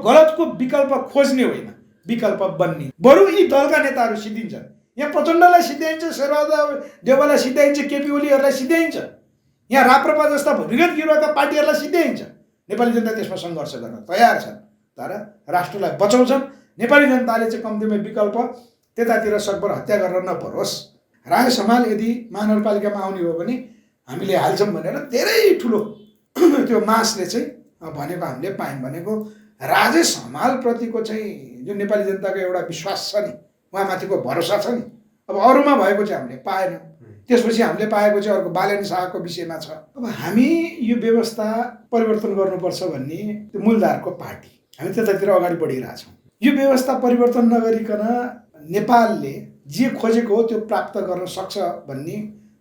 गलतको विकल्प खोज्ने होइन, विकल्प बन्ने। बरु यी दलका नेताहरू सिद्धिन्छन्। यहाँ प्रचण्डलाई सिद्ध्याइन्छ, शेरबहादुर देउवालाई सिद्ध्याइन्छ, केपी ओलीहरूलाई सिद्ध्याइन्छ, यहाँ राप्रपा जस्ता भूमिगत गिरोहका पार्टीहरूलाई सिद्ध्याइन्छ। नेपाली जनता त्यसमा सङ्घर्ष गर्न तयार छन्, तर राष्ट्रलाई बचाउँछन्। नेपाली जनताले चाहिँ कम्तीमा विकल्प त्यतातिर सकभर हत्या गरेर नपरोस्। राय समाल यदि महानगरपालिकामा आउने हो भने हामीले हाल्छौँ भनेर धेरै ठुलो त्यो मासले चाहिँ भनेको हामीले पायौँ। भनेको राजेश हमालप्रतिको चाहिँ जुन नेपाली जनताको एउटा विश्वास छ नि, उहाँमाथिको भरोसा छ नि, अब अरूमा भएको चाहिँ हामीले पाएनौँ। त्यसपछि हामीले पाएको चाहिँ अर्को बालेन शाहको विषयमा छ। अब हामी यो व्यवस्था परिवर्तन गर्नुपर्छ भन्ने त्यो मूलधारको पार्टी हामी त्यतातिर अगाडि बढिरहेछौँ। यो व्यवस्था परिवर्तन नगरिकन नेपालले जे खोजेको हो त्यो प्राप्त गर्न सक्छ भन्ने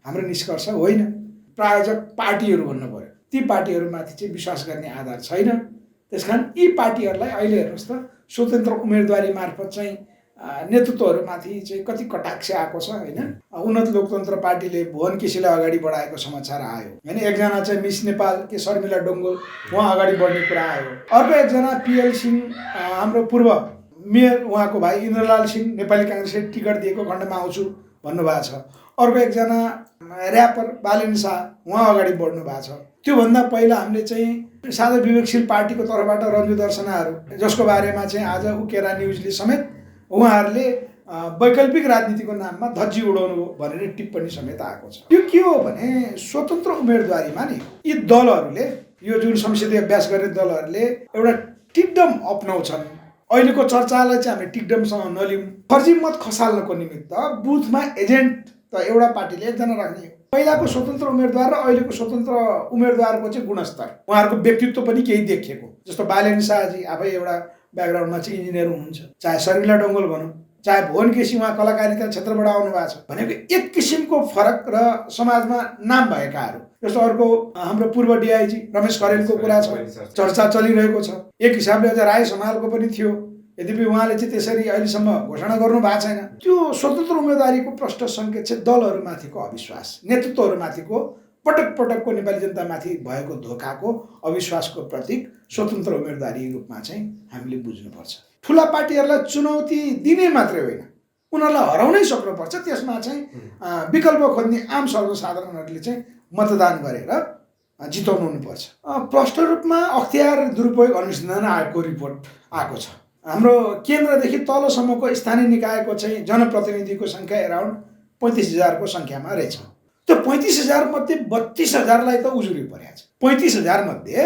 हाम्रो निष्कर्ष होइन। प्रायोजक पार्टीहरू भन्नु पर्यो, ती पार्टीहरूमाथि चाहिँ विश्वास गर्ने आधार छैन। त्यसकारण यी पार्टीहरूलाई अहिले हेर्नुहोस् त, स्वतन्त्र उम्मेदवारी मार्फत चाहिँ नेतृत्वहरूमाथि चाहिँ कति कटाक्ष आएको छ होइन। उन्नत लोकतन्त्र पार्टीले भुवन केसीलाई अगाडि बढाएको समाचार आयो होइन। एकजना चाहिँ मिस नेपाल के शर्मिला डोङ्गोल उहाँ अगाडि बढ्ने कुरा आयो। अर्को एकजना पिएल सिंह हाम्रो पूर्व मेयर उहाँको भाइ इन्द्रलाल सिंह नेपाली काङ्ग्रेसले टिकट दिएको खण्डमा आउँछु भन्नुभएको छ। अर्को एकजना ऱ्यापर बालेन शाह उहाँ अगाडि बढ्नु भएको छ। त्योभन्दा पहिला हामीले चाहिँ साझा विवेकशील पार्टीको तर्फबाट रञ्जु दर्शनाहरू जसको बारेमा चाहिँ आज उकेरा न्युजले समेत उहाँहरूले वैकल्पिक राजनीतिको नाममा धज्जी उडाउनु हो भनेर टिप्पणी समेत आएको छ। यो के हो भने स्वतन्त्र उम्मेदवारीमा नि यी दलहरूले, यो जुन संसदीय अभ्यास गर्ने दलहरूले एउटा टिकडम अपनाउँछन्। अहिलेको चर्चालाई चाहिँ हामी टिकडमसँग नलिउँ। फर्जी मत खसाल्नको निमित्त बुथमा एजेन्ट त एउटा पार्टीले एकजना राख्ने हो। पहिलाको स्वतन्त्र उम्मेदवार र अहिलेको स्वतन्त्र उम्मेदवारको चाहिँ गुणस्तर, उहाँहरूको व्यक्तित्व पनि केही देखिएको। जस्तो बालेन शाहजी आफै एउटा ब्याकग्राउन्डमा चाहिँ इन्जिनियर हुनुहुन्छ, चाहे शर्मिला डोङ्गोल भनौँ, चाहे भुवन केसी उहाँ कलाकारिता क्षेत्रबाट आउनु भएको छ। भनेको एक किसिमको फरक र समाजमा नाम भएकाहरू। जस्तो अर्को हाम्रो पूर्व डिआइजी रमेश खरेलको कुरा छ, चर्चा चलिरहेको छ। एक हिसाबले अझ राय समालको पनि थियो, यद्यपि उहाँले चाहिँ त्यसरी अहिलेसम्म घोषणा गर्नु भएको छैन। त्यो स्वतन्त्र उम्मेदवारीको प्रष्ट सङ्केत चाहिँ दलहरूमाथिको अविश्वास, नेतृत्वहरूमाथिको पटक पटकको नेपाली जनतामाथि भएको धोकाको अविश्वासको प्रतीक स्वतन्त्र उम्मेदवारी रूपमा चाहिँ हामीले बुझ्नुपर्छ। ठुला पार्टीहरूलाई चुनौती दिने मात्रै होइन, उनीहरूलाई हराउनै सक्नुपर्छ। त्यसमा चाहिँ विकल्प खोज्ने आम सर्वसाधारणहरूले चाहिँ मतदान गरेर जिताउनु हुनुपर्छ। प्रष्ट रूपमा अख्तियार दुरुपयोग अनुसन्धान आयोगको रिपोर्ट आएको छ। हाम्रो केन्द्रदेखि तलसम्मको स्थानीय निकायको चाहिँ जनप्रतिनिधिको सङ्ख्या एराउन्ड 35,000को सङ्ख्यामा रहेछ। त्यो 35,000 मध्ये 32,000लाई त उजुरी परेको छ। 35,000 मध्ये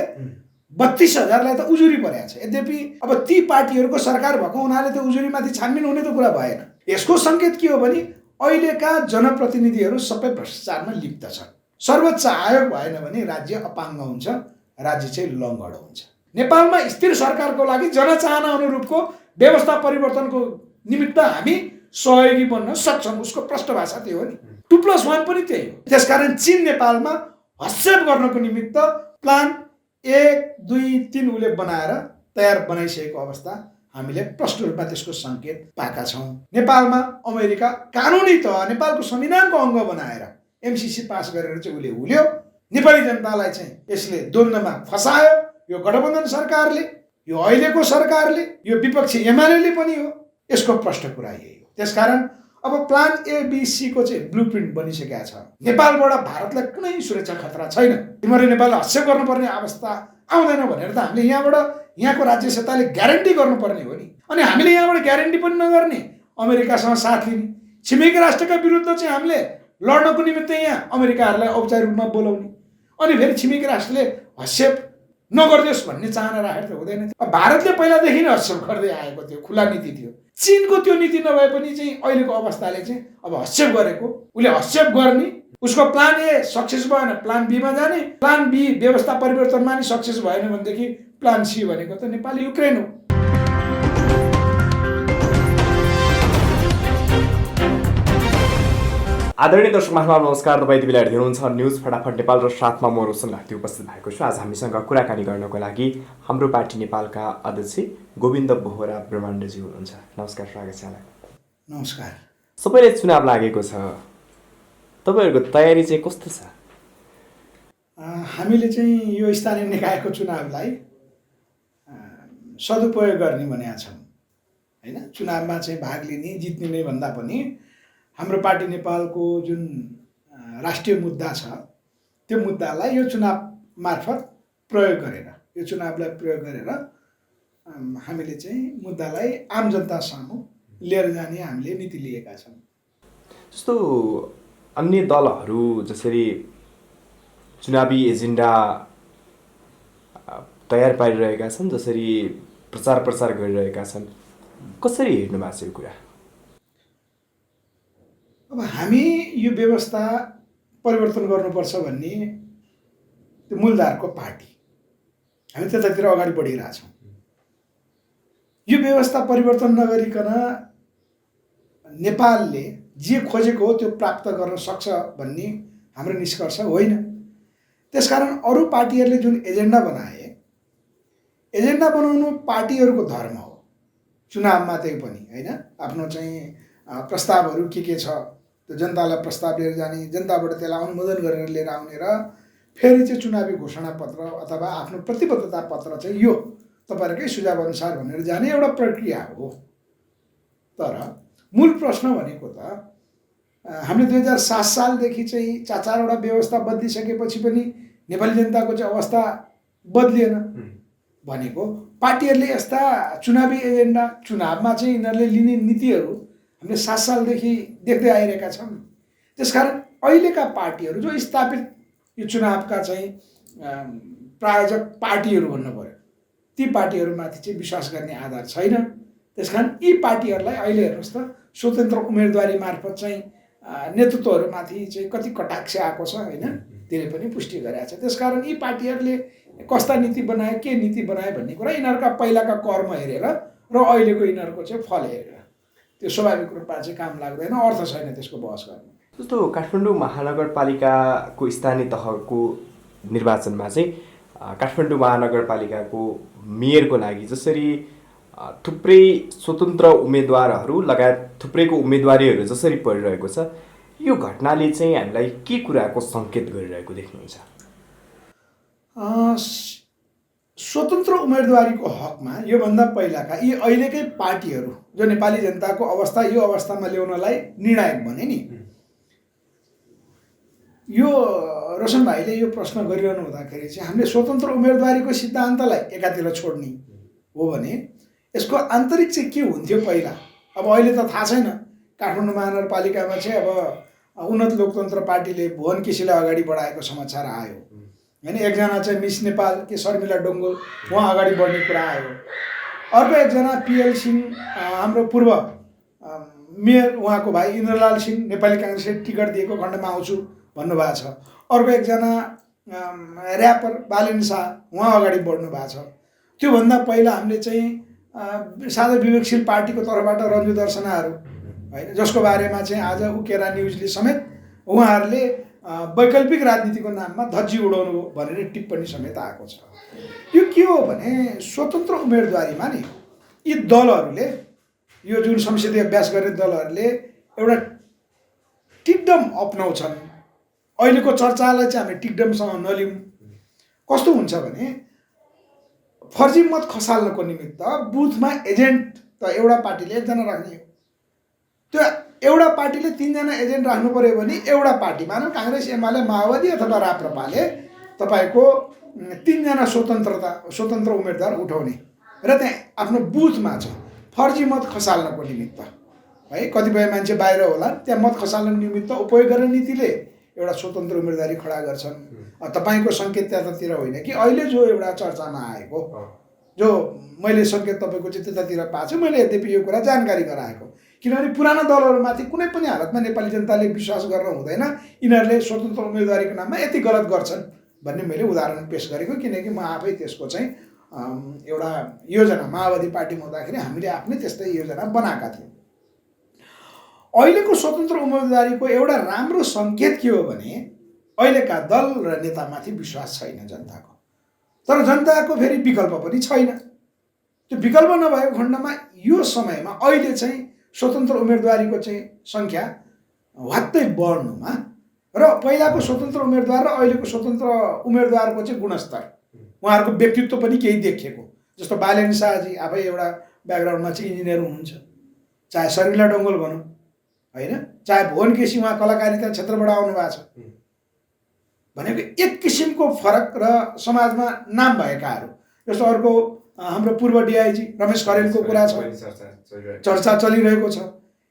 32,000लाई त उजुरी परेको छ। यद्यपि अब ती पार्टीहरूको सरकार भएको हुनाले त्यो उजुरीमाथि छानबिन हुने त कुरा भएन। यसको सङ्केत के हो भने अहिलेका जनप्रतिनिधिहरू सबै भ्रष्टाचारमा लिप्त छन्। सर्वोच्च आयोग भएन भने राज्य अपाङ्ग हुन्छ, राज्य चाहिँ लङ्गडो हुन्छ। नेपालमा स्थिर सरकारको लागि जनचाहना अनुरूपको व्यवस्था परिवर्तनको निमित्त हामी सहयोगी बन्न सक्छौँ। उसको प्रष्ट भाषा त्यो हो नि। 2+1 पनि त्यही हो। त्यसकारण चीन नेपालमा हस्तक्षेप गर्नको निमित्त प्लान 1, 2, 3 उसले बनाएर तयार बनाइसकेको अवस्था हामीले प्रष्ट रूपमा त्यसको सङ्केत पाएका छौँ। नेपालमा अमेरिका कानुनी तह नेपालको संविधानको अङ्ग बनाएर एमसिसी पास गरेर चाहिँ उसले हुल्यो। नेपाली जनतालाई चाहिँ यसले द्वन्द्वमा फसायो। यो गठबन्धन सरकारले, यो अहिलेको सरकारले, यो विपक्षी एमाले पनि हो। यसको प्रष्ट कुरा यही हो। त्यसकारण अब प्लान ABC को चाहिँ ब्लुप्रिन्ट बनिसकेको छ। नेपालबाट भारतलाई कुनै सुरक्षा खतरा छैन। तिमीहरूले नेपाललाई हस्तक्षेप गर्नुपर्ने अवस्था आउँदैन भनेर त हामीले यहाँको राज्य सत्ताले ग्यारेन्टी गर्नुपर्ने हो नि। अनि हामीले यहाँबाट ग्यारेन्टी पनि नगर्ने, अमेरिकासँग साथ लिने, छिमेकी राष्ट्रका विरुद्ध चाहिँ हामीले लड्नको निमित्त यहाँ अमेरिकाहरूलाई औपचारिक रूपमा बोलाउने, अनि फेरि छिमेकी राष्ट्रले हस्तक्षेप नगरिदियोस् भन्ने चाहना राखेर त हुँदैन। भारतले पहिलादेखि नै हस्तक्षेप गर्दै आएको थियो, खुला नीति थियो। चीनको त्यो नीति नभए पनि चाहिँ अहिलेको अवस्थाले चाहिँ अब हस्तक्षेप गरेको, उसले हस्तक्षेप गर्ने, उसको प्लान ए सक्सेस भएन प्लान बीमा जाने, प्लान बी व्यवस्था परिवर्तनमा नि सक्सेस भएन भनेदेखि प्लान सी भनेको त नेपाल युक्रेन हो। आदरणीय दर्शक महानुभाव नमस्कार। तपाईँ यति बेला हेर्दै हुनुहुन्छ न्युज फटाफट नेपाल र साथमा म रोशन घाटी उपस्थित भएको छु। आज हामीसँग कुराकानी गर्नको लागि हाम्रो पार्टी नेपालका अध्यक्ष गोविन्द बोहरा ब्रह्माण्डजी हुनुहुन्छ। नमस्कार, स्वागत छ यहाँलाई। नमस्कार। सबैले चुनाव लागेको छ, तपाईँहरूको तयारी चाहिँ कस्तो छ? हामीले चाहिँ यो स्थानीय निकायको चुनावलाई सदुपयोग गर्ने भनेका छौँ होइन। चुनावमा चाहिँ भाग लिने जित्ने नै भन्दा पनि हाम्रो पार्टी नेपालको जुन राष्ट्रिय मुद्दा छ त्यो मुद्दालाई यो चुनाव मार्फत प्रयोग गरेर, यो चुनावलाई प्रयोग गरेर हामीले चाहिँ मुद्दालाई आम जनता सामु लिएर जाने हामीले नीति लिएका छौँ। जस्तो अन्य दलहरू जसरी चुनावी एजेन्डा तयार पारिरहेका छन्, जसरी प्रचार प्रसार गरिरहेका छन्, कसरी हेर्नु भएको छ यो कुरा? अब हामी यो व्यवस्था परिवर्तन गर्नुपर्छ भन्ने त्यो मूलधारको पार्टी हामी त्यतातिर अगाडि बढिरहेछौँ। यो व्यवस्था परिवर्तन नगरिकन नेपालले जे खोजेको हो त्यो प्राप्त गर्न सक्छ भन्ने हाम्रो निष्कर्ष होइन। त्यसकारण अरू पार्टीहरूले जुन एजेन्डा बनाए, एजेन्डा बनाउनु पार्टीहरूको धर्म हो। चुनावमा त्यही पनि होइन, आफ्नो चाहिँ प्रस्तावहरू के छ त्यो जनतालाई प्रस्ताव लिएर जाने, जनताबाट त्यसलाई अनुमोदन गरेर लिएर आउने र फेरि चाहिँ चुनावी घोषणापत्र अथवा आफ्नो प्रतिबद्धता पत्र चाहिँ यो तपाईँहरूकै सुझाव अनुसार भनेर जाने एउटा प्रक्रिया हो। तर मूल प्रश्न भनेको त हामीले 2007 सालदेखि चाहिँ चारवटा व्यवस्था बदलिसकेपछि पनि नेपाली जनताको चाहिँ अवस्था बदलिएन। भनेको पार्टीहरूले यस्ता चुनावी एजेन्डा, चुनावमा चाहिँ यिनीहरूले लिने नीतिहरू हामीले 7 सालदेखि देख्दै आइरहेका छौँ। त्यसकारण अहिलेका पार्टीहरू जो स्थापित यो चुनावका चाहिँ प्रायोजक पार्टीहरू भन्नु पर्यो, ती पार्टीहरूमाथि चाहिँ विश्वास गर्ने आधार छैन। त्यसकारण यी पार्टीहरूलाई अहिले हेर्नुहोस् त, स्वतन्त्र उम्मेदवारी मार्फत चाहिँ नेतृत्वहरूमाथि चाहिँ कति कटाक्ष आएको छ होइन, त्यसले पनि पुष्टि गरेको छ। त्यसकारण यी पार्टीहरूले कस्ता नीति बनाए, के नीति बनाए भन्ने कुरा यिनीहरूका पहिलाका कर्म हेरेर र अहिलेको यिनीहरूको चाहिँ फल हेरेर त्यो स्वाभाविक रूपमा चाहिँ काम लाग्दैन, अर्थ छैन त्यसको बहस गर्नु। जस्तो काठमाडौँ महानगरपालिकाको स्थानीय तहको निर्वाचनमा चाहिँ काठमाडौँ महानगरपालिकाको मेयरको लागि जसरी थुप्रै स्वतन्त्र उम्मेदवारहरू लगायत थुप्रैको उम्मेदवारीहरू जसरी परिरहेको छ, यो घटनाले चाहिँ हामीलाई के कुराको सङ्केत गरिरहेको देख्नुहुन्छ? स्वतन्त्र उम्मेदवारीको हकमा योभन्दा पहिलाका यी अहिलेकै पार्टीहरू जो नेपाली जनताको अवस्था यो अवस्थामा ल्याउनलाई निर्णायक भने नि, यो रोशन भाइले यो प्रश्न गरिरहनु हुँदाखेरि चाहिँ हामीले स्वतन्त्र उम्मेदवारीको सिद्धान्तलाई एकातिर छोड्ने हो भने यसको आन्तरिक चाहिँ के हुन्थ्यो पहिला। अब अहिले त थाहा छैन, काठमाडौँ महानगरपालिकामा चाहिँ अब उन्नत लोकतन्त्र पार्टीले भुवन केसीलाई अगाडि बढाएको समाचार आयो होइन। एकजना चाहिँ मिस नेपाल के शर्मिला डोङ्गोल उहाँ अगाडि बढ्ने कुरा आयो। अर्को एकजना पिएल सिंह हाम्रो पूर्व मेयर उहाँको भाइ इन्द्रलाल सिंह नेपाली काङ्ग्रेसले टिकट दिएको खण्डमा आउँछु भन्नुभएको छ। अर्को एकजना ऱ्यापर बालेन शाह उहाँ अगाडि बढ्नु भएको छ। त्योभन्दा पहिला हामीले चाहिँ साझा विवेकशील पार्टीको तर्फबाट रन्जु दर्शनाहरू होइन, जसको बारेमा चाहिँ आज उकेरा न्युजले समेत उहाँहरूले वैकल्पिक राजनीतिको नाममा धज्जी उडाउनु भनेर टिप्पणी समेत आएको छ। यो के हो भने स्वतन्त्र उम्मेदवारीमा नि यी दलहरूले, यो जुन संसदीय अभ्यास गर्ने दलहरूले एउटा टिकडम अपनाउँछन्। अहिलेको चर्चालाई चाहिँ हामी टिकडमसँग नलिउँ। कस्तो हुन्छ भने फर्जी मत खसाल्नको निमित्त बुथमा एजेन्ट त एउटा पार्टीले एकजना राख्ने हो, त्यो एउटा पार्टीले 3 जना एजेन्ट राख्नु पर्यो भने एउटा पार्टी मानौँ काङ्ग्रेस, एमाले, माओवादी अथवा राप्रपाले तपाईँको 3 जना स्वतन्त्र उम्मेदवार उठाउने र त्यहाँ आफ्नो बुथमा चाहिँ फर्जी मत खसाल्नको निमित्त है, कतिपय मान्छे बाहिर होला त्यहाँ मत खसाल्नको निमित्त उपयोग गर्ने नीतिले एउटा स्वतन्त्र उम्मेदवारी खडा गर्छन्। तपाईँको सङ्केत त्यतातिर होइन कि अहिले जो एउटा चर्चामा आएको, जो मैले सङ्केत तपाईँको चाहिँ त्यतातिर पाएको छु। मैले यद्यपि यो कुरा जानकारी गराएको, किनभने पुराना दलहरूमाथि कुनै पनि हालतमा नेपाली जनताले विश्वास गर्न हुँदैन। यिनीहरूले स्वतन्त्र उम्मेदवारीको नाममा यति गलत गर्छन् भन्ने मैले उदाहरण पेश गरेको, किनकि म आफै त्यसको चाहिँ एउटा योजना माओवादी पार्टीमा हुँदाखेरि हामीले आफ्नै त्यस्तै योजना बनाएका थियौँ। अहिलेको स्वतन्त्र उम्मेदवारीको एउटा राम्रो सङ्केत के हो भने अहिलेका दल र नेतामाथि विश्वास छैन जनताको। तर जनताको फेरि विकल्प पनि छैन। त्यो विकल्प नभएको खण्डमा यो समयमा अहिले चाहिँ स्वतन्त्र उम्मेदवारीको चाहिँ सङ्ख्या वात्तै बढ्नुमा र पहिलाको स्वतन्त्र उम्मेदवार र अहिलेको स्वतन्त्र उम्मेदवारको चाहिँ गुणस्तर, उहाँहरूको व्यक्तित्व पनि केही देखिएको। जस्तो बालेन शाहजी आफै एउटा ब्याकग्राउन्डमा चाहिँ इन्जिनियर हुनुहुन्छ, चाहे शर्मिला डङ्गोल भनौँ होइन, चाहे भुवन केसी उहाँ कलाकारिता क्षेत्रबाट आउनु भएको छ, भनेको एक किसिमको फरक र समाजमा नाम भएकाहरू। जस्तो अर्को हाम्रो पूर्व डिआइजी रमेश खरेलको कुरा छ, चर्चा चलिरहेको छ।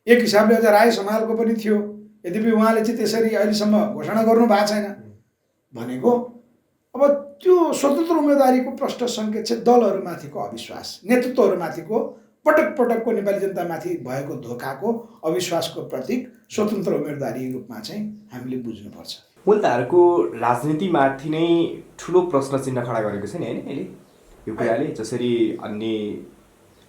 एक हिसाबले अझ राय समालको पनि थियो, यद्यपि उहाँले चाहिँ त्यसरी अहिलेसम्म घोषणा गर्नु भएको छैन। भनेको अब त्यो स्वतन्त्र उम्मेदवारीको प्रष्ट सङ्केत चाहिँ दलहरूमाथिको अविश्वास, नेतृत्वहरूमाथिको पटक पटकको नेपाली जनतामाथि भएको धोकाको अविश्वासको प्रतीक स्वतन्त्र उम्मेदवारी रूपमा चाहिँ हामीले बुझ्नुपर्छ। मूलधारको राजनीतिमाथि नै ठुलो प्रश्न चिन्ह खडा गरेको छ नि होइन अहिले यो कुराले। जसरी अन्य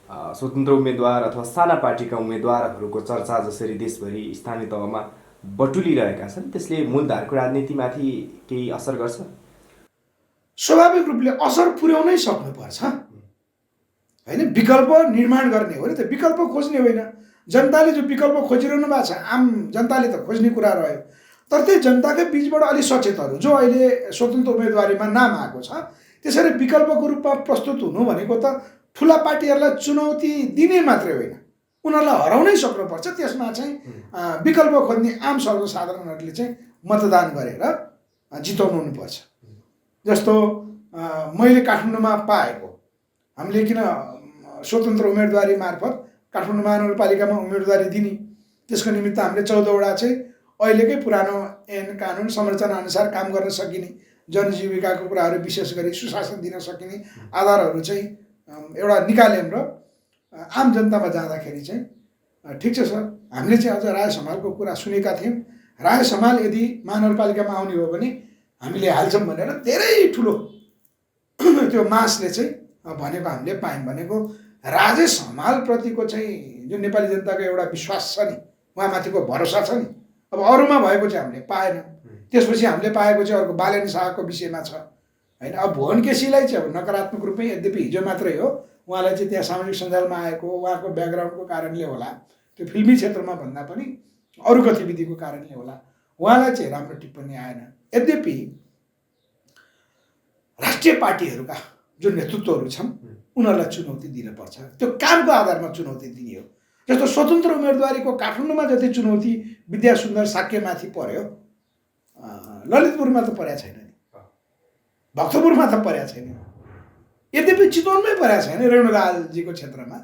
स्वतन्त्र उम्मेदवार अथवा साना पार्टीका उम्मेदवारहरूको चर्चा जसरी देशभरि स्थानीय तहमा बटुलिरहेका छन्, त्यसले मूलधारको राजनीतिमाथि केही असर गर्छ? स्वाभाविक रूपले असर पुर्याउनै सक्नुपर्छ होइन। विकल्प निर्माण गर्ने हो नि त, विकल्प खोज्ने होइन। जनताले जो विकल्प खोजिरहनु भएको छ, आम जनताले त खोज्ने कुरा रह्यो, तर त्यही जनताकै बिचबाट अलि सचेतहरू जो अहिले स्वतन्त्र उम्मेदवारीमा नाम आएको छ, त्यसरी विकल्पको रूपमा प्रस्तुत हुनु भनेको त ठुला पार्टीहरूलाई चुनौती दिने मात्रै होइन, उनीहरूलाई हराउनै सक्नुपर्छ। त्यसमा चाहिँ विकल्प खोज्ने आम सर्वसाधारणहरूले चाहिँ मतदान गरेर जिताउनु हुनुपर्छ। जस्तो मैले काठमाडौँमा पाएको, हामीले किन स्वतन्त्र उम्मेदवारी मार्फत काठमाडौँ महानगरपालिकामा उम्मेदवारी दिने, त्यसको निमित्त हामीले 14वटा चाहिँ अहिलेकै पुरानो ऐन कानुन संरचना अनुसार काम गर्न सकिने, जनजीविकाको कुराहरू विशेष गरी सुशासन दिन सकिने आधारहरू चाहिँ एउटा निकाल्यौँ र आम जनतामा जाँदाखेरि चाहिँ ठिक छ सर, हामीले चाहिँ अझ राय समालको कुरा सुनेका थियौँ। राय समाल यदि महानगरपालिकामा आउने हो भने हामीले हाल्छौँ भनेर धेरै ठुलो त्यो मासले चाहिँ भनेको हामीले पायौँ। भनेको राजेश हमालप्रतिको चाहिँ जुन नेपाली जनताको एउटा विश्वास छ नि, उहाँमाथिको भरोसा छ नि, अब अरूमा भएको चाहिँ हामीले पाएनौँ। त्यसपछि हामीले पाएको चाहिँ अर्को बालेन शाहको विषयमा छ होइन। अब भुवन केसीलाई चाहिँ अब नकारात्मक रूपमै, यद्यपि हिजो मात्रै हो, उहाँलाई चाहिँ त्यहाँ सामाजिक सञ्जालमा आएको उहाँको ब्याकग्राउन्डको कारणले होला, त्यो फिल्मी क्षेत्रमा भन्दा पनि अरू गतिविधिको कारणले होला, उहाँलाई चाहिँ राम्रो टिप्पणी आएन। यद्यपि राष्ट्रिय पार्टीहरूका जुन नेतृत्वहरू छन् उनीहरूलाई चुनौती दिनुपर्छ, त्यो कामको आधारमा चुनौती दिने हो। जस्तो स्वतन्त्र उम्मेदवारीको काठमाडौँमा जति चुनौती विद्यासुन्दर साक्यमाथि पर्यो, ललितपुरमा त परेको छैन नि, भक्तपुरमा त परेको छैन, यद्यपि चितवनमै परेको छैन रेणुकाजीको क्षेत्रमा।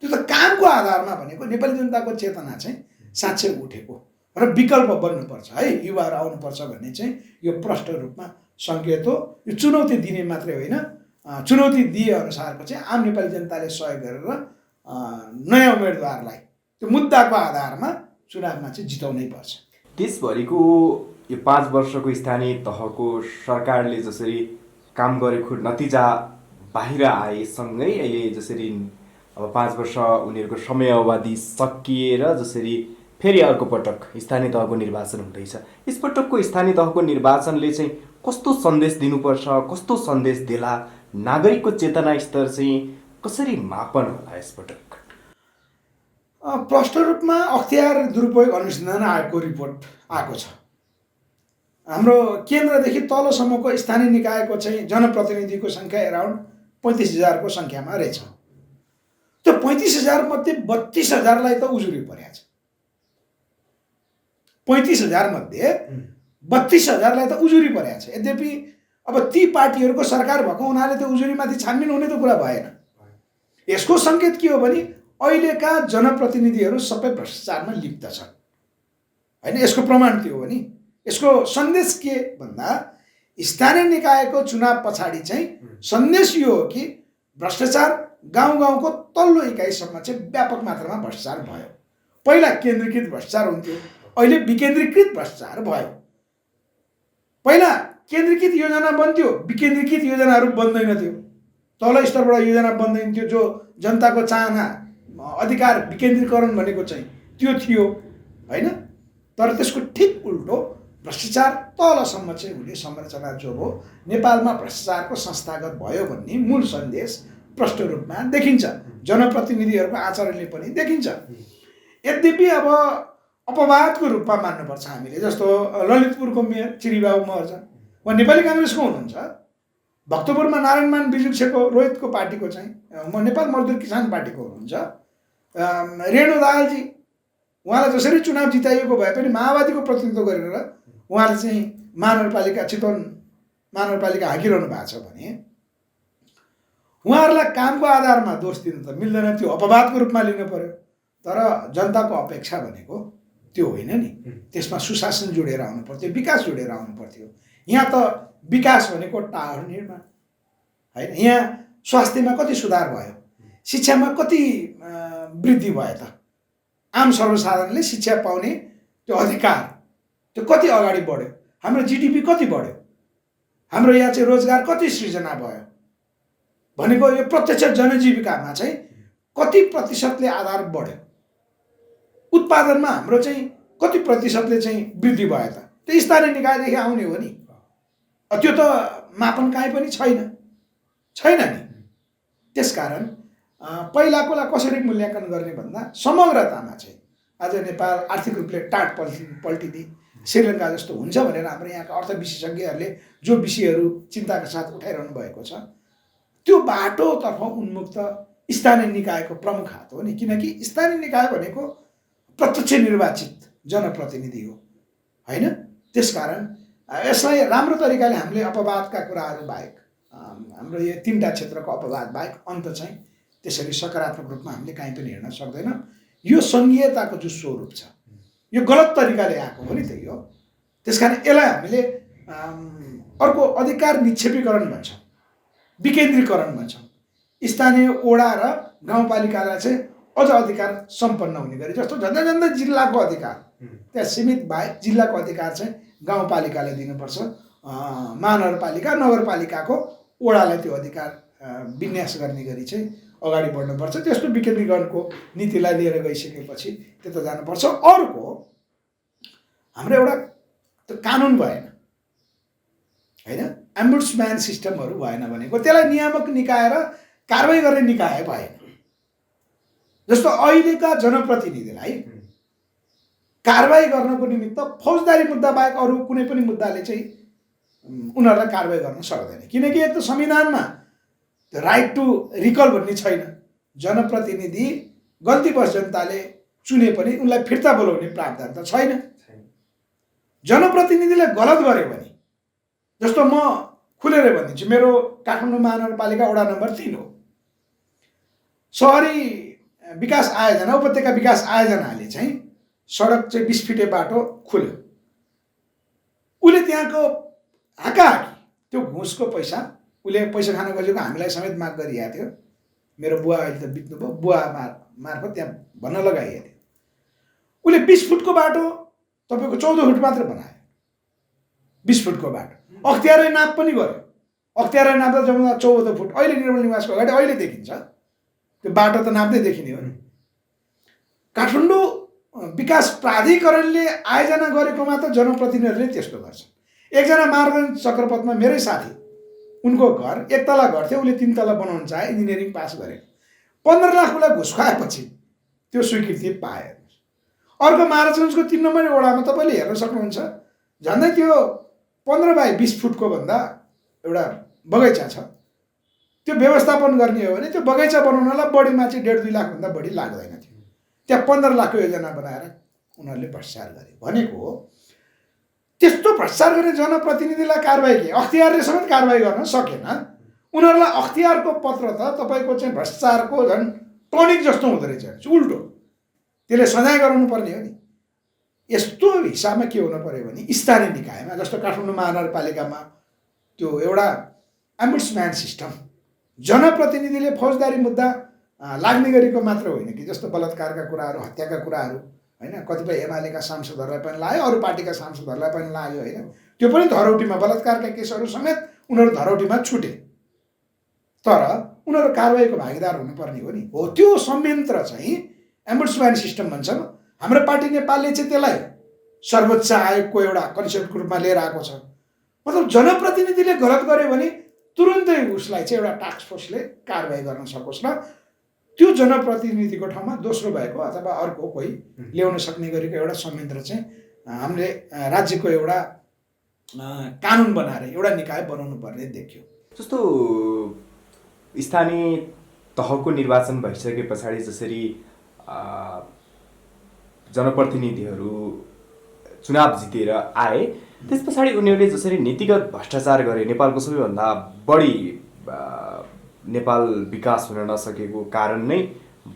त्यो त कामको आधारमा भनेको नेपाली जनताको चेतना चाहिँ साँच्चै उठेको र विकल्प बन्नुपर्छ है, युवाहरू आउनुपर्छ भन्ने चाहिँ यो प्रष्ट रूपमा सङ्केत हो। यो चुनौती दिने मात्रै होइन, चुनौती दिए अनुसारको चाहिँ आम नेपाली जनताले सहयोग गरेर नयाँ उम्मेदवारलाई त्यो मुद्दाको आधारमा चुनावमा चाहिँ जिताउनै पर्छ। देशभरिको यो 5 वर्षको स्थानीय तहको सरकारले जसरी काम गरेको नतिजा बाहिर आएसँगै अहिले जसरी अब 5 वर्ष उनीहरूको समय अवधि सकिएर जसरी फेरि अर्को पटक स्थानीय तहको निर्वाचन हुँदैछ, यसपटकको स्थानीय तहको निर्वाचनले चाहिँ कस्तो सन्देश दिनुपर्छ, कस्तो सन्देश देला, नागरिकको चेतना स्तर चाहिँ कसरी मापन होला यसपटक? प्रष्ट रूपमा अख्तियार दुरुपयोग अनुसन्धान आयोगको रिपोर्ट आएको छ। हाम्रो केन्द्रदेखि तलसम्मको स्थानीय निकायको चाहिँ जनप्रतिनिधिको सङ्ख्या एराउन्ड 35,000को सङ्ख्यामा रहेछ। त्यो 35,000 मध्ये 32,000लाई त उजुरी परेको छ। 35,000 मध्ये 32,000लाई त उजुरी परेको छ। यद्यपि अब ती पार्टीहरूको सरकार भएको हुनाले त्यो उजुरीमाथि छानबिन हुने त कुरा भएन। यसको सङ्केत के हो भने अहिलेका जनप्रतिनिधिहरू सबै भ्रष्टाचारमा लिप्त छन् होइन। यसको प्रमाण के हो भने, यसको सन्देश के भन्दा स्थानीय निकायको चुनाव पछाडि चाहिँ सन्देश यो हो कि भ्रष्टाचार गाउँ गाउँको तल्लो इकाइसम्म चाहिँ व्यापक मात्रामा भ्रष्टाचार भयो। पहिला केन्द्रीकृत भ्रष्टाचार हुन्थ्यो, अहिले विकेन्द्रीकृत भ्रष्टाचार भयो। पहिला केन्द्रीकृत योजना बन्थ्यो, विकेन्द्रीकृत योजनाहरू बन्दैनथ्यो, तल स्तरबाट योजना बन्दैन थियो। जो जनताको चाहना अधिकार विकेन्द्रीकरण भनेको चाहिँ त्यो थियो होइन। तर त्यसको ठिक उल्टो भ्रष्टाचार तलसम्म चाहिँ हुने संरचना जो हो, नेपालमा भ्रष्टाचारको संस्थागत भयो भन्ने मूल सन्देश प्रष्ट रूपमा देखिन्छ, जनप्रतिनिधिहरूको आचरणले पनि देखिन्छ। यद्यपि अब अपवादको रूपमा मान्नुपर्छ हामीले। जस्तो ललितपुरको मेयर चिरीबाबु महर्जन, उहाँ नेपाली काङ्ग्रेसको हुनुहुन्छ, भक्तपुरमा नारायणमान बिजुक्सेको रोहितको पार्टीको चाहिँ नेपाल मजदुर किसान पार्टीको हुनुहुन्छ रेणु दाहालजी, उहाँलाई जसरी चुनाव जिताइएको भए पनि माओवादीको प्रतिनिधित्व गरेर उहाँले चाहिँ महानगरपालिका चितवन महानगरपालिका हाँकिरहनु भएको छ भने उहाँहरूलाई कामको आधारमा दोष दिन त मिल्दैन, त्यो अपवादको रूपमा लिनु पर्यो। तर जनताको अपेक्षा भनेको त्यो होइन नि, त्यसमा सुशासन जोडेर आउनु पर्थ्यो, विकास जोडेर आउनु पर्थ्यो। यहाँ त विकास भनेको टावर निर्माण होइन, यहाँ स्वास्थ्यमा कति सुधार भयो, शिक्षामा कति वृद्धि भयो त, आम सर्वसाधारणले शिक्षा पाउने त्यो अधिकार त्यो कति अगाडि बढ्यो, हाम्रो जिडिपी कति बढ्यो, हाम्रो यहाँ चाहिँ रोजगार कति सृजना भयो भनेको यो प्रत्यक्ष जनजीविकामा चाहिँ कति प्रतिशतले आधार बढ्यो, उत्पादनमा हाम्रो चाहिँ कति प्रतिशतले चाहिँ वृद्धि भयो त, त्यो स्थानीय निकायदेखि आउने हो नि। त्यो त मापन कहीँ पनि छैन नि। त्यसकारण पहिलाकोलाई कसरी मूल्याङ्कन गर्ने भन्दा समग्रतामा चाहिँ आज नेपाल आर्थिक रूपले टाट पल्टिने श्रीलङ्का जस्तो हुन्छ भनेर हाम्रो यहाँका अर्थ विशेषज्ञहरूले जो विषयहरू चिन्ताका साथ उठाइरहनु भएको छ त्यो बाटोतर्फ उन्मुक्त स्थानीय निकायको प्रमुख हात हो नि। किनकि स्थानीय निकाय भनेको प्रत्यक्ष निर्वाचित जनप्रतिनिधि हो होइन। त्यसकारण यसलाई राम्रो तरिकाले हामीले अपवादका कुराहरू बाहेक हाम्रो यो 3टा क्षेत्रको अपवाद बाहेक अन्त चाहिँ त्यसरी सकारात्मक रूपमा हामीले कहीँ पनि हेर्न सक्दैन। यो सङ्घीयताको जो स्वरूप छ यो गलत तरिकाले आएको हो नि त्यही हो। त्यसकारण यसलाई हामीले अर्को अधिकार निक्षेपीकरण भन्छौँ, विकेन्द्रीकरण भन्छौँ। स्थानीय वडा र गाउँपालिकालाई चाहिँ अझ अधिकार सम्पन्न हुने गरी, जस्तो झन्डै जिल्लाको अधिकार त्यहाँ सीमित बाहेक जिल्लाको अधिकार चाहिँ गाउँपालिकाले दिनुपर्छ, महानगरपालिका नगरपालिकाको वडालाई त्यो अधिकार विन्यास गर्ने गरी चाहिँ अगाडि बढ्नुपर्छ। त्यस्तो विकेन्द्रीकरणको नीतिलाई लिएर गइसकेपछि त्यता जानुपर्छ। अर्को हाम्रो एउटा त्यो कानुन भएन होइन, एम्बुड्सम्यान सिस्टमहरू भएन भनेको त्यसलाई नियामक निकाय र कारवाही गर्ने निकाय भएन। जस्तो अहिलेका जनप्रतिनिधिलाई कारवाही गर्नको निमित्त फौजदारी मुद्दा बाहेक अरू कुनै पनि मुद्दाले चाहिँ उनीहरूलाई कारवाही गर्न सक्दैन। किनकि एक त संविधानमा राइट टु रिकल भन्ने छैन। जनप्रतिनिधि गल्तीवश जनताले चुने पनि उनलाई फिर्ता बोलाउने प्रावधान त छैन। जनप्रतिनिधिले गलत गर्यो भने, जस्तो म खुलेर भनिदिन्छु, मेरो काठमाडौँ महानगरपालिका वडा नम्बर 3 हो। सहरी विकास आयोजना, उपत्यका विकास आयोजनाले चाहिँ सडक चाहिँ 20 फिटे बाटो खुल्यो। उसले त्यहाँको हाकाहाकी त्यो घुसको पैसा उसले पैसा खान खोजेको हामीलाई समेत माग गरिएको थियो। मेरो बुवा अहिले त बित्नुभयो, बुवा मार्फत त्यहाँ भन्न लगाइएको थियो। उसले 20 फुटको बाटो तपाईँको 14 फुट मात्र बनायो। 20 फुटको बाटो अख्तियारै नाप पनि गर्यो। अख्तियारै नाप्दा जम्मा 14 फुट। अहिले निर्मल निवासको अगाडि अहिले देखिन्छ त्यो बाटो त नाप्दै देखिने हो नि। काठमाडौँ विकास प्राधिकरणले आयोजना गरेकोमा त जनप्रतिनिधिहरूले त्यस्तो गर्छ। एकजना मार्गन चक्रपथमा मेरै साथी, उनको घर 1 तला घर थियो, उसले 3 तला बनाउन चाहे, इन्जिनियरिङ पास गरे, 15 लाख उसलाई घुस खुवाएपछि त्यो स्वीकृति पाए। अर्को महाराजगञ्जको 3 नम्बर वडामा तपाईँले हेर्न सक्नुहुन्छ, झन्डै त्यो 15 बाई 20 फुटको भन्दा एउटा बगैँचा छ। त्यो व्यवस्थापन गर्ने हो भने त्यो बगैँचा बनाउनलाई बढीमा चाहिँ 1.5-2 लाखभन्दा बढी लाग्दैन थियो। त्यहाँ 15 लाखको योजना बनाएर उनीहरूले भ्रष्टाचार गरे भनेको हो। त्यस्तो भ्रष्टाचार गर्ने जनप्रतिनिधिलाई कारवाही के, अख्तियारले समेत कारवाही गर्न सकेन। उनीहरूलाई अख्तियारको पत्र त तपाईँको चाहिँ भ्रष्टाचारको झन् टनिक जस्तो हुँदो रहेछ, उल्टो त्यसले सजाय गराउनु पर्ने हो नि। यस्तो हिसाबमा के हुनु पर्यो भने स्थानीय निकायमा, जस्तो काठमाडौँ महानगरपालिकामा त्यो एउटा एम्बुड्सम्यान सिस्टम, जनप्रतिनिधिले फौजदारी मुद्दा लाग्ने गरेको मात्र होइन कि जस्तो बलात्कारका कुराहरू, हत्याका कुराहरू होइन, कतिपय एमालेका सांसदहरूलाई पनि लाग्यो, अरू पार्टीका सांसदहरूलाई पनि लाग्यो होइन। त्यो पनि धरौटीमा बलात्कारका केसहरू समेत उनीहरू धरौटीमा छुटे, तर उनीहरू कारवाहीको भागीदार हुनुपर्ने हो नि। हो त्यो संयन्त्र चाहिँ एम्बुड्सम्यान सिस्टम भन्छौँ। हाम्रो पार्टी नेपालले चाहिँ त्यसलाई सर्वोच्च आयोगको एउटा कन्सेप्टको रूपमा लिएर आएको छ। मतलब जनप्रतिनिधिले गलत गर्यो भने तुरुन्तै उसलाई चाहिँ एउटा टास्क फोर्सले कारवाही गर्न सकोस् र त्यो जनप्रतिनिधिको ठाउँमा दोस्रो भएको अथवा अर्को कोही ल्याउन सक्ने गरेको एउटा संयन्त्र चाहिँ हामीले राज्यको एउटा कानुन बनाएर एउटा निकाय बनाउनु पर्ने देखियो। जस्तो स्थानीय तहको निर्वाचन भइसके पछाडि जसरी जनप्रतिनिधिहरू चुनाव जितेर आए, त्यस पछाडि उनीहरूले जसरी नीतिगत भ्रष्टाचार गरे, नेपालको सबैभन्दा बढी नेपाल विकास हुन नसकेको कारण नै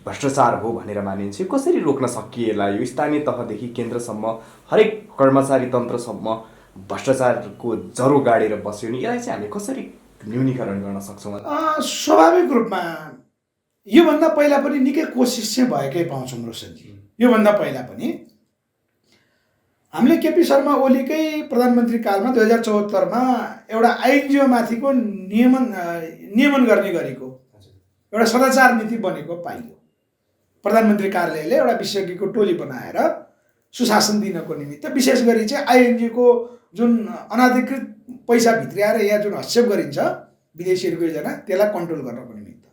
भ्रष्टाचार हो भनेर मानिन्छ। कसरी रोक्न सकिएला? यो स्थानीय तहदेखि केन्द्रसम्म हरेक कर्मचारी तन्त्रसम्म भ्रष्टाचारको जरो गाडेर बस्यो नि, यसलाई चाहिँ हामीले कसरी न्यूनीकरण गर्न सक्छौँ? स्वाभाविक रूपमा योभन्दा पहिला पनि निकै कोसिस चाहिँ भएकै पाउँछौँ रोशनजी। योभन्दा पहिला पनि हामीले केपी शर्मा ओलीकै प्रधानमन्त्री कालमा 2074मा एउटा आइएनजिओ माथिको नियमन गर्ने गरेको एउटा सदाचार नीति बनेको पाइयो। प्रधानमन्त्री कार्यालयले एउटा विशेषज्ञको टोली बनाएर सुशासन दिनको निमित्त विशेष गरी चाहिँ आइएनजिओको जुन अनाधिकृत पैसा भित्र्याएर या जुन हस्तक्षेप गरिन्छ विदेशीहरूको योजना, त्यसलाई कन्ट्रोल गर्नको निमित्त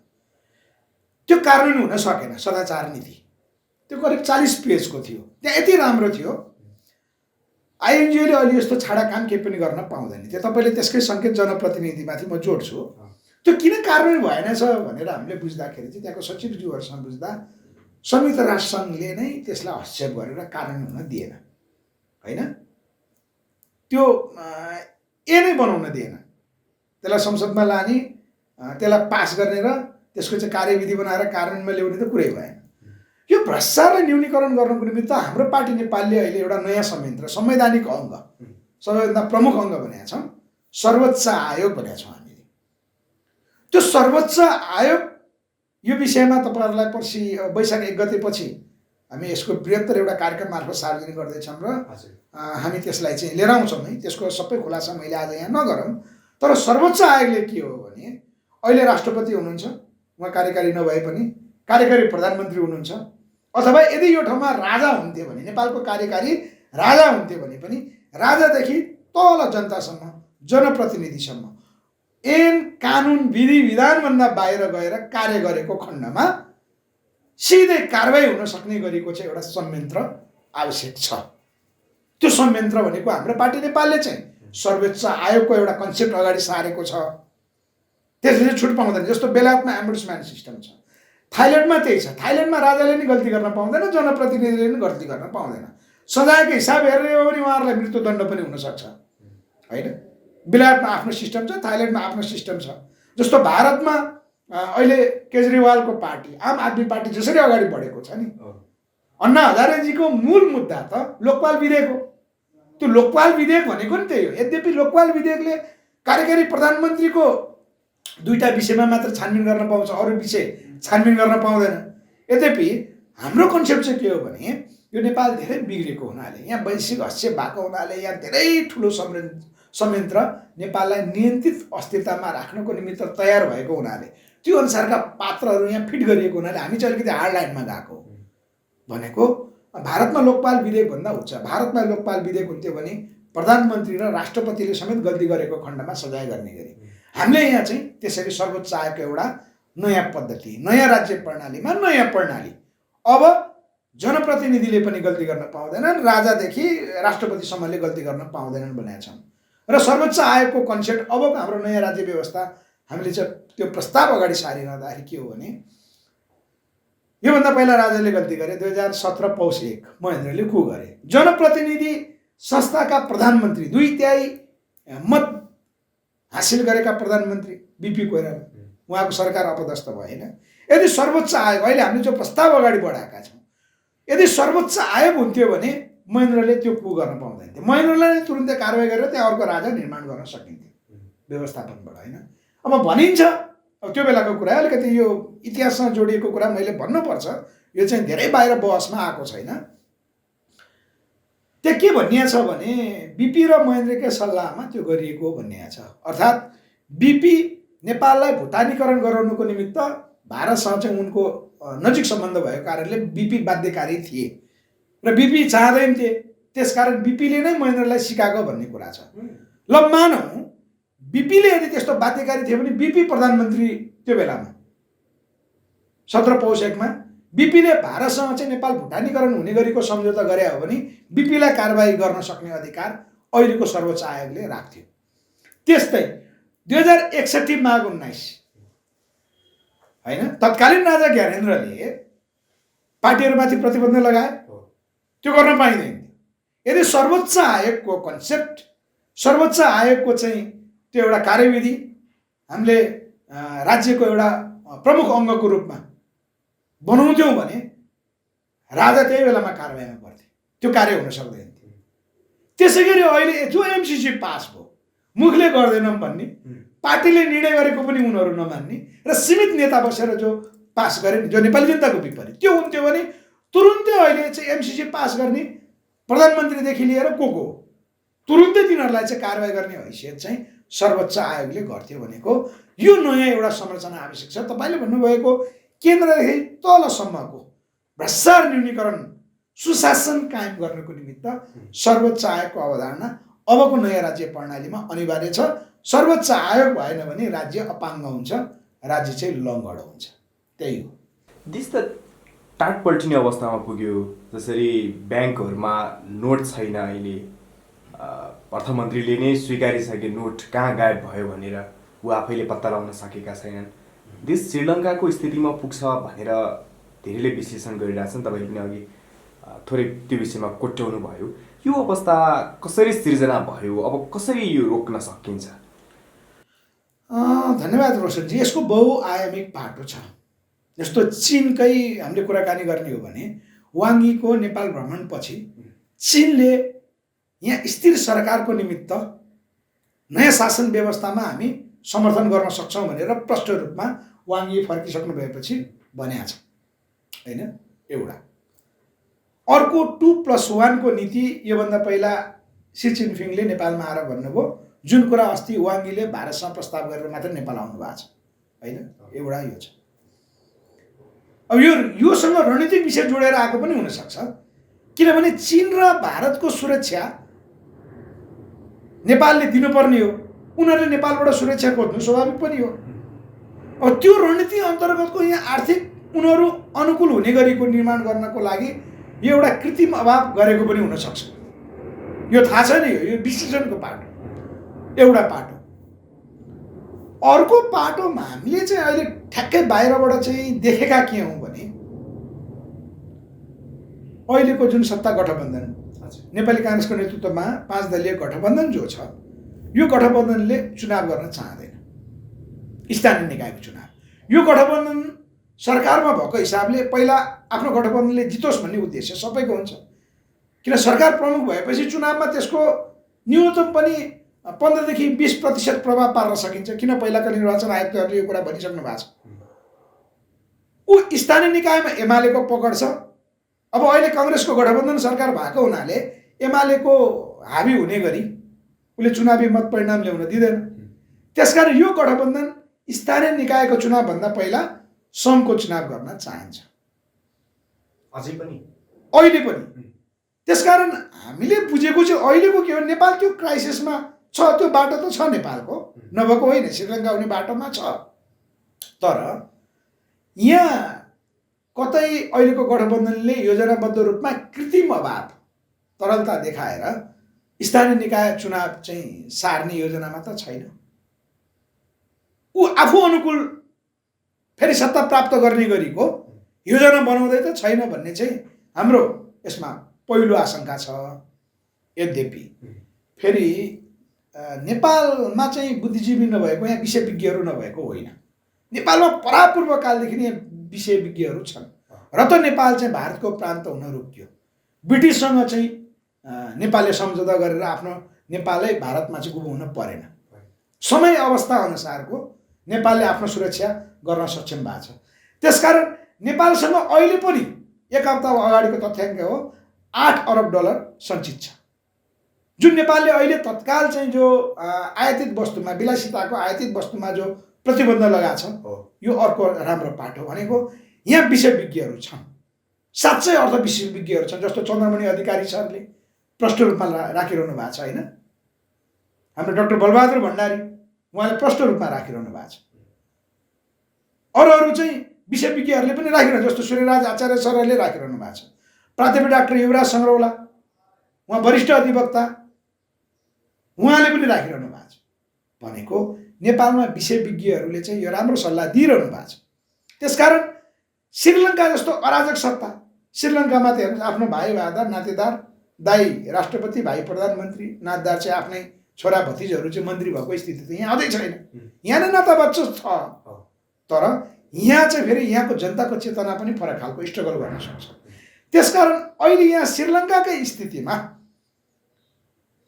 त्यो कार्यान्वयन हुन सकेन। सदाचार नीति त्यो करिब 40 पेजको थियो। त्यहाँ यति राम्रो थियो, आइएनजिओले अहिले यस्तो छाडा काम केही पनि गर्न पाउँदैन थियो। तपाईँले त्यसकै सङ्केत जनप्रतिनिधिमाथि म जोड्छु। त्यो किन कार्यान्वयन भएन छ भनेर हामीले बुझ्दाखेरि चाहिँ त्यहाँको सचिवज्यूहरूसँग बुझ्दा संयुक्त राष्ट्र सङ्घले नै त्यसलाई हस्तक्षेप गरेर कार्यान्वयन हुन दिएन, होइन? त्यो नै बनाउन दिएन। त्यसलाई संसदमा लाने, त्यसलाई पास गर्ने र त्यसको चाहिँ कार्यविधि बनाएर कार्यान्वयनमा ल्याउने त कुरै भएन। यो भ्रष्टाचारलाई न्यूनीकरण गर्नको निमित्त हाम्रो पार्टी नेपालले अहिले एउटा नयाँ संयन्त्र, संवैधानिक अङ्ग, सबैभन्दा प्रमुख अङ्ग बनाएका छौँ, सर्वोच्च आयोग बनाएका छौँ हामीले। त्यो सर्वोच्च आयोग यो विषयमा तपाईँहरूलाई पर्सि वैशाख 1 गतेपछि हामी यसको बृहत्तर एउटा कार्यक्रम मार्फत सार्वजनिक गर्दैछौँ र हामी त्यसलाई चाहिँ लिएर आउँछौँ है। त्यसको सबै खुलासा मैले आज यहाँ नगरौँ, तर सर्वोच्च आयोगले के हो भने अहिले राष्ट्रपति हुनुहुन्छ, उहाँ कार्यकारी नभए पनि कार्यकारी प्रधानमन्त्री हुनुहुन्छ, अथवा यदि यो ठाउँमा राजा हुन्थ्यो भने, नेपालको कार्यकारी राजा हुन्थ्यो भने पनि राजादेखि तल जनतासम्म, जनप्रतिनिधिसम्म ऐन कानुन विधि विधानभन्दा बाहिर गएर कार्य गरेको खण्डमा सिधै कारबाही हुन सक्ने गरेको चाहिँ एउटा संयन्त्र आवश्यक छ। त्यो संयन्त्र भनेको हाम्रो पार्टी नेपालले चाहिँ सर्वोच्च आयोगको एउटा कन्सेप्ट अगाडि सारेको छ। त्यसले छुट पाउँदैन। जस्तो बेलायतमा एम्बुड्सम्यान सिस्टम छ, थाइल्यान्डमा त्यही छ। थाइल्यान्डमा राजाले नि गल्ती गर्न पाउँदैन, जनप्रतिनिधिले नि गल्ती गर्न पाउँदैन। सजायको हिसाब हेर्ने हो भने उहाँहरूलाई मृत्युदण्ड पनि हुनसक्छ, होइन? बेलायतमा आफ्नो सिस्टम छ, थाइल्यान्डमा आफ्नो सिस्टम छ। जस्तो भारतमा अहिले केजरीवालको पार्टी, आम आदमी पार्टी जसरी अगाडि बढेको छ नि, अन्ना हजारेजीको मूल मुद्दा त लोकपाल विधेयक हो। त्यो लोकपाल विधेयक भनेको नि त्यही हो। यद्यपि लोकपाल विधेयकले कार्यकारी प्रधानमन्त्रीको 2टा विषयमा मात्र छानबिन गर्न पाउँछ, अरू विषय छानबिन गर्न पाउँदैन। यद्यपि हाम्रो कन्सेप्ट चाहिँ के हो भने यो नेपाल धेरै बिग्रेको हुनाले, यहाँ वैश्विक हस्तक्षेप भएको हुनाले, यहाँ धेरै ठुलो संयन्त्र नेपाललाई नियन्त्रित अस्थिरतामा राख्नको निमित्त तयार भएको हुनाले, त्यो अनुसारका पात्रहरू यहाँ फिट गरिएको हुनाले हामी चाहिँ अलिकति हार्ड लाइनमा गएको भनेको। भारतमा लोकपाल विधेयक भन्दा उच्च, भारतमा लोकपाल विधेयक हुन्थ्यो भने प्रधानमन्त्री र राष्ट्रपतिले समेत गल्ती गरेको खण्डमा सजाय गर्ने गरी, हामीले यहाँ चाहिँ त्यसरी सर्वोच्च आयोगको एउटा नयाँ पद्धति, नयाँ राज्य प्रणालीमा नयाँ प्रणाली। अब जनप्रतिनिधिले पनि गल्ती गर्न पाउँदैनन्, राजादेखि राष्ट्रपतिसम्मले गल्ती गर्न पाउँदैनन् भनेका छौँ। र सर्वोच्च आयोगको कन्सेप्ट अबको हाम्रो नयाँ राज्य व्यवस्था हामीले चाहिँ त्यो प्रस्ताव अगाडि सारिरहँदाखेरि के हो भने, योभन्दा पहिला राजाले गल्ती गरे। 2017 पौष 1 महेन्द्रले कु गरे। जनप्रतिनिधि संस्थाका प्रधानमन्त्री 2/3 मत हासिल गरेका प्रधानमन्त्री बिपी कोइराला, उहाँको सरकार अपदस्थ भएन। यदि सर्वोच्च आयोग, अहिले हामीले जो प्रस्ताव अगाडि बढाएका छौँ, यदि सर्वोच्च आयोग हुन्थ्यो भने महेन्द्रले त्यो कु गर्न पाउँदैन थियो। महेन्द्रलाई तुरुन्तै कारवाही गरेर त्यहाँ अर्को राजा निर्माण गर्न सकिन्थ्यो व्यवस्थापनबाट, होइन? अब भनिन्छ, अब त्यो बेलाको कुरा अलिकति यो इतिहाससँग जोडिएको कुरा मैले भन्नुपर्छ, यो चाहिँ धेरै बाहिर बहसमा आएको छैन। त्यहाँ के भनिएको छ भने बिपी र महेन्द्रकै सल्लाहमा त्यो गरिएको भनिएको छ। अर्थात् बिपी नेपाललाई भुटानीकरण गराउनुको निमित्त भारतसँग चाहिँ उनको नजिक सम्बन्ध भएको कारणले बिपी बाध्यकारी थिए र बिपी चाहँदैन थिए। त्यसकारण बिपीले नै महेन्द्रलाई सिकाएको भन्ने कुरा छ। ल मानौँ बिपीले यदि त्यस्तो बाध्यकारी थियो भने बिपी प्रधानमन्त्री त्यो बेलामा 17 पौष 1 मा बिपीले भारतसँग चाहिँ नेपाल भुटानीकरण हुने गरेको सम्झौता गरे हो भने बिपीलाई कारबाही गर्न सक्ने अधिकार अहिलेको सर्वोच्च आयोगले राख्थ्यो। त्यस्तै 2061 माघ 19 होइन, तत्कालीन राजा ज्ञानेन्द्रले पार्टीहरूमाथि प्रतिबन्ध लगाए, त्यो गर्न पाइँदैन। यदि सर्वोच्च आयोगको कन्सेप्ट, सर्वोच्च आयोगको चाहिँ त्यो एउटा कार्यविधि हामीले राज्यको एउटा प्रमुख अङ्गको रूपमा बनाउँथ्यौँ भने राजा त्यही बेलामा कारबाहीमा पर्थ्यो, त्यो कार्य हुन सक्दैन थियो। त्यसै गरी अहिले जो एमसिसी पास भयो, मुखले गर्दैनौँ भन्ने, पार्टीले निर्णय गरेको पनि उनीहरू नमान्ने र सीमित नेता बसेर जो पास गरे, जो नेपाली जनताको विपरीत, त्यो हुन्थ्यो भने तुरुन्तै अहिले चाहिँ एमसिसी पास गर्ने प्रधानमन्त्रीदेखि लिएर को तुरुन्तै तिनीहरूलाई चाहिँ कारवाही गर्ने हैसियत चाहिँ सर्वोच्च आयोगले गर्थ्यो भनेको यो नयाँ एउटा संरचना आवश्यक छ। तपाईँले भन्नुभएको केन्द्रदेखि तलसम्मको भ्रष्टाचार न्यूनीकरण, सुशासन कायम गर्नको निमित्त सर्वोच्च आयोगको अवधारणा अबको नयाँ राज्य प्रणालीमा अनिवार्य छ। सर्वोच्च आयोग भएन भने राज्य अपाङ्ग हुन्छ, राज्य चाहिँ लङ्गडो हुन्छ। त्यही हो। देश त टाट पल्टिने अवस्थामा पुग्यो। जसरी ब्याङ्कहरूमा नोट छैन, अहिले अर्थमन्त्रीले नै स्वीकारिसके नोट कहाँ गायब भयो भनेर ऊ आफैले पत्ता लगाउन सकेका छैनन्। देश श्रीलङ्काको स्थितिमा पुग्छ भनेर धेरैले विश्लेषण गरिरहेछन्। तपाईँले पनि अघि थोरै त्यो विषयमा कोट्याउनु भयो। यो अवस्था कसरी सिर्जना भयो, अब कसरी यो रोक्न सकिन्छ? धन्यवाद रोशनजी। यसको बहुआयामिक पाटो छ। जस्तो चीनकै हामीले कुराकानी गर्ने हो भने वाङ यीको नेपाल भ्रमणपछि चीनले यहाँ स्थिर सरकारको निमित्त नयाँ शासन व्यवस्थामा हामी समर्थन गर्न सक्छौँ भनेर प्रष्ट रूपमा वाङ यी फर्किसक्नु भएपछि भनेको छ, होइन? एउटा अर्को 2+1 को नीति योभन्दा पहिला सी जिनपिङले नेपालमा आएर भन्नुभयो, जुन कुरा अस्ति वाङ यीले भारतसँग प्रस्ताव गरेर मात्र नेपाल आउनु भएको छ, होइन? एउटा यो छ। अब योसँग रणनीतिक विषय जोडेर आएको पनि हुनसक्छ, किनभने चीन र भारतको सुरक्षा नेपालले दिनुपर्ने हो। उनीहरूले नेपालबाट सुरक्षा खोज्नु स्वाभाविक पनि हो। अब त्यो रणनीति अन्तर्गतको यहाँ आर्थिक उनीहरू अनुकूल हुने गरीको निर्माण गर्नको लागि यो एउटा कृत्रिम अभाव गरेको पनि हुनसक्छ। यो थाहा छैन, यो विश्लेषणको पाटो एउटा पाटो। अर्को पाटोमा हामीले चाहिँ अहिले ठ्याक्कै बाहिरबाट चाहिँ देखेका के हौँ भने अहिलेको जुन सत्ता गठबन्धन, नेपाली काङ्ग्रेसको नेतृत्वमा 5 दलीय गठबन्धन जो छ, यो गठबन्धनले चुनाव गर्न चाहँदैन, स्थानीय निकायको चुनाव। यो गठबन्धन सरकारमा भएको हिसाबले पहिला आफ्नो गठबन्धनले जितोस् भन्ने उद्देश्य सबैको हुन्छ, किन सरकार प्रमुख भएपछि चुनावमा त्यसको न्यूनतम पनि 15 देखि 20% प्रभाव पार्न सकिन्छ। किन पहिलाका निर्वाचन आयुक्तहरूले यो कुरा भनिसक्नु भएको छ। ऊ स्थानीय निकायमा एमालेको पकड छ। अब अहिले काङ्ग्रेसको गठबन्धन सरकार भएको हुनाले एमालेको हावी हुने गरी उसले चुनावी मत परिणाम ल्याउन दिँदैन। त्यसकारण यो गठबन्धन स्थानीय निकायको चुनावभन्दा पहिला सङ्घको चुनाव गर्न चाहन्छ, अझै पनि अहिले पनि। त्यसकारण हामीले बुझेको चाहिँ अहिलेको के हो, नेपाल त्यो क्राइसिसमा छ। त्यो बाटो त छ नेपालको, नभएको होइन, श्रीलङ्का हुने बाटोमा छ। तर यहाँ कतै अहिलेको गठबन्धनले योजनाबद्ध रूपमा कृत्रिम अभाव, तरलता देखाएर स्थानीय निकाय चुनाव चाहिँ सार्ने योजनामा त छैन। ऊ आफू अनुकूल फेरि सत्ता प्राप्त गर्ने गरीको योजना बनाउँदै त छैन भन्ने चाहिँ हाम्रो यसमा पहिलो आशंका छ। यद्यपि फेरि नेपालमा चाहिँ बुद्धिजीवी नभएको, यहाँ विषयविज्ञहरू नभएको होइन। नेपालमा परापूर्व कालदेखि नै विषयविज्ञहरू छन् र त नेपाल चाहिँ भारतको प्रान्त हुन रोकियो। ब्रिटिससँग चाहिँ नेपालले सम्झौता गरेर आफ्नो नेपालै भारतमा चाहिँ गुमाउन परेन। समय अवस्था अनुसारको नेपालले आफ्नो सुरक्षा गर्न सक्षम भएको छ। त्यसकारण नेपालसँग अहिले पनि एक हप्ता अगाडिको तथ्याङ्क हो, $8 अरब सञ्चित छ, जुन नेपालले अहिले तत्काल चाहिँ जो आयातित वस्तुमा, विलासिताको आयातित वस्तुमा जो प्रतिबन्ध लगाएको छ, यो अर्को राम्रो पाटो भनेको यहाँ विषयविज्ञहरू छन्, साँच्चै अर्थ विषयविज्ञहरू छन्। जस्तो चन्द्रमणि अधिकारी सरले प्रष्ट रूपमा राखिरहनु भएको छ, होइन? हाम्रो डाक्टर बलबहादुर भण्डारी उहाँले प्रष्ट रूपमा राखिरहनु भएको छ। अरू चाहिँ विषयविज्ञहरूले पनि राखिरहनु, जस्तो सूर्यराज आचार्य सरहरूले राखिरहनु भएको छ। प्राध्यापक डाक्टर युवराज सङ्ग्रौला, उहाँ वरिष्ठ अधिवक्ता, उहाँले पनि राखिरहनु भएको छ। भनेको नेपालमा विषयविज्ञहरूले चाहिँ यो राम्रो सल्लाह दिइरहनु भएको छ। त्यसकारण श्रीलङ्का जस्तो अराजक सत्ता, श्रीलङ्कामा त हेर्नुहोस् आफ्नो भाइ भाइदार नातेदार, दाइ राष्ट्रपति, भाइ प्रधानमन्त्री, नातदार चाहिँ आफ्नै छोरा भतिजहरू चाहिँ मन्त्री भएको स्थिति त यहाँ आउँदै छैन। यहाँ नै नाता बच्चो छ, तर यहाँ चाहिँ फेरि यहाँको जनताको चेतना पनि फरक खालको स्ट्रगल गर्न सक्छ। त्यसकारण अहिले यहाँ श्रीलङ्काकै स्थितिमा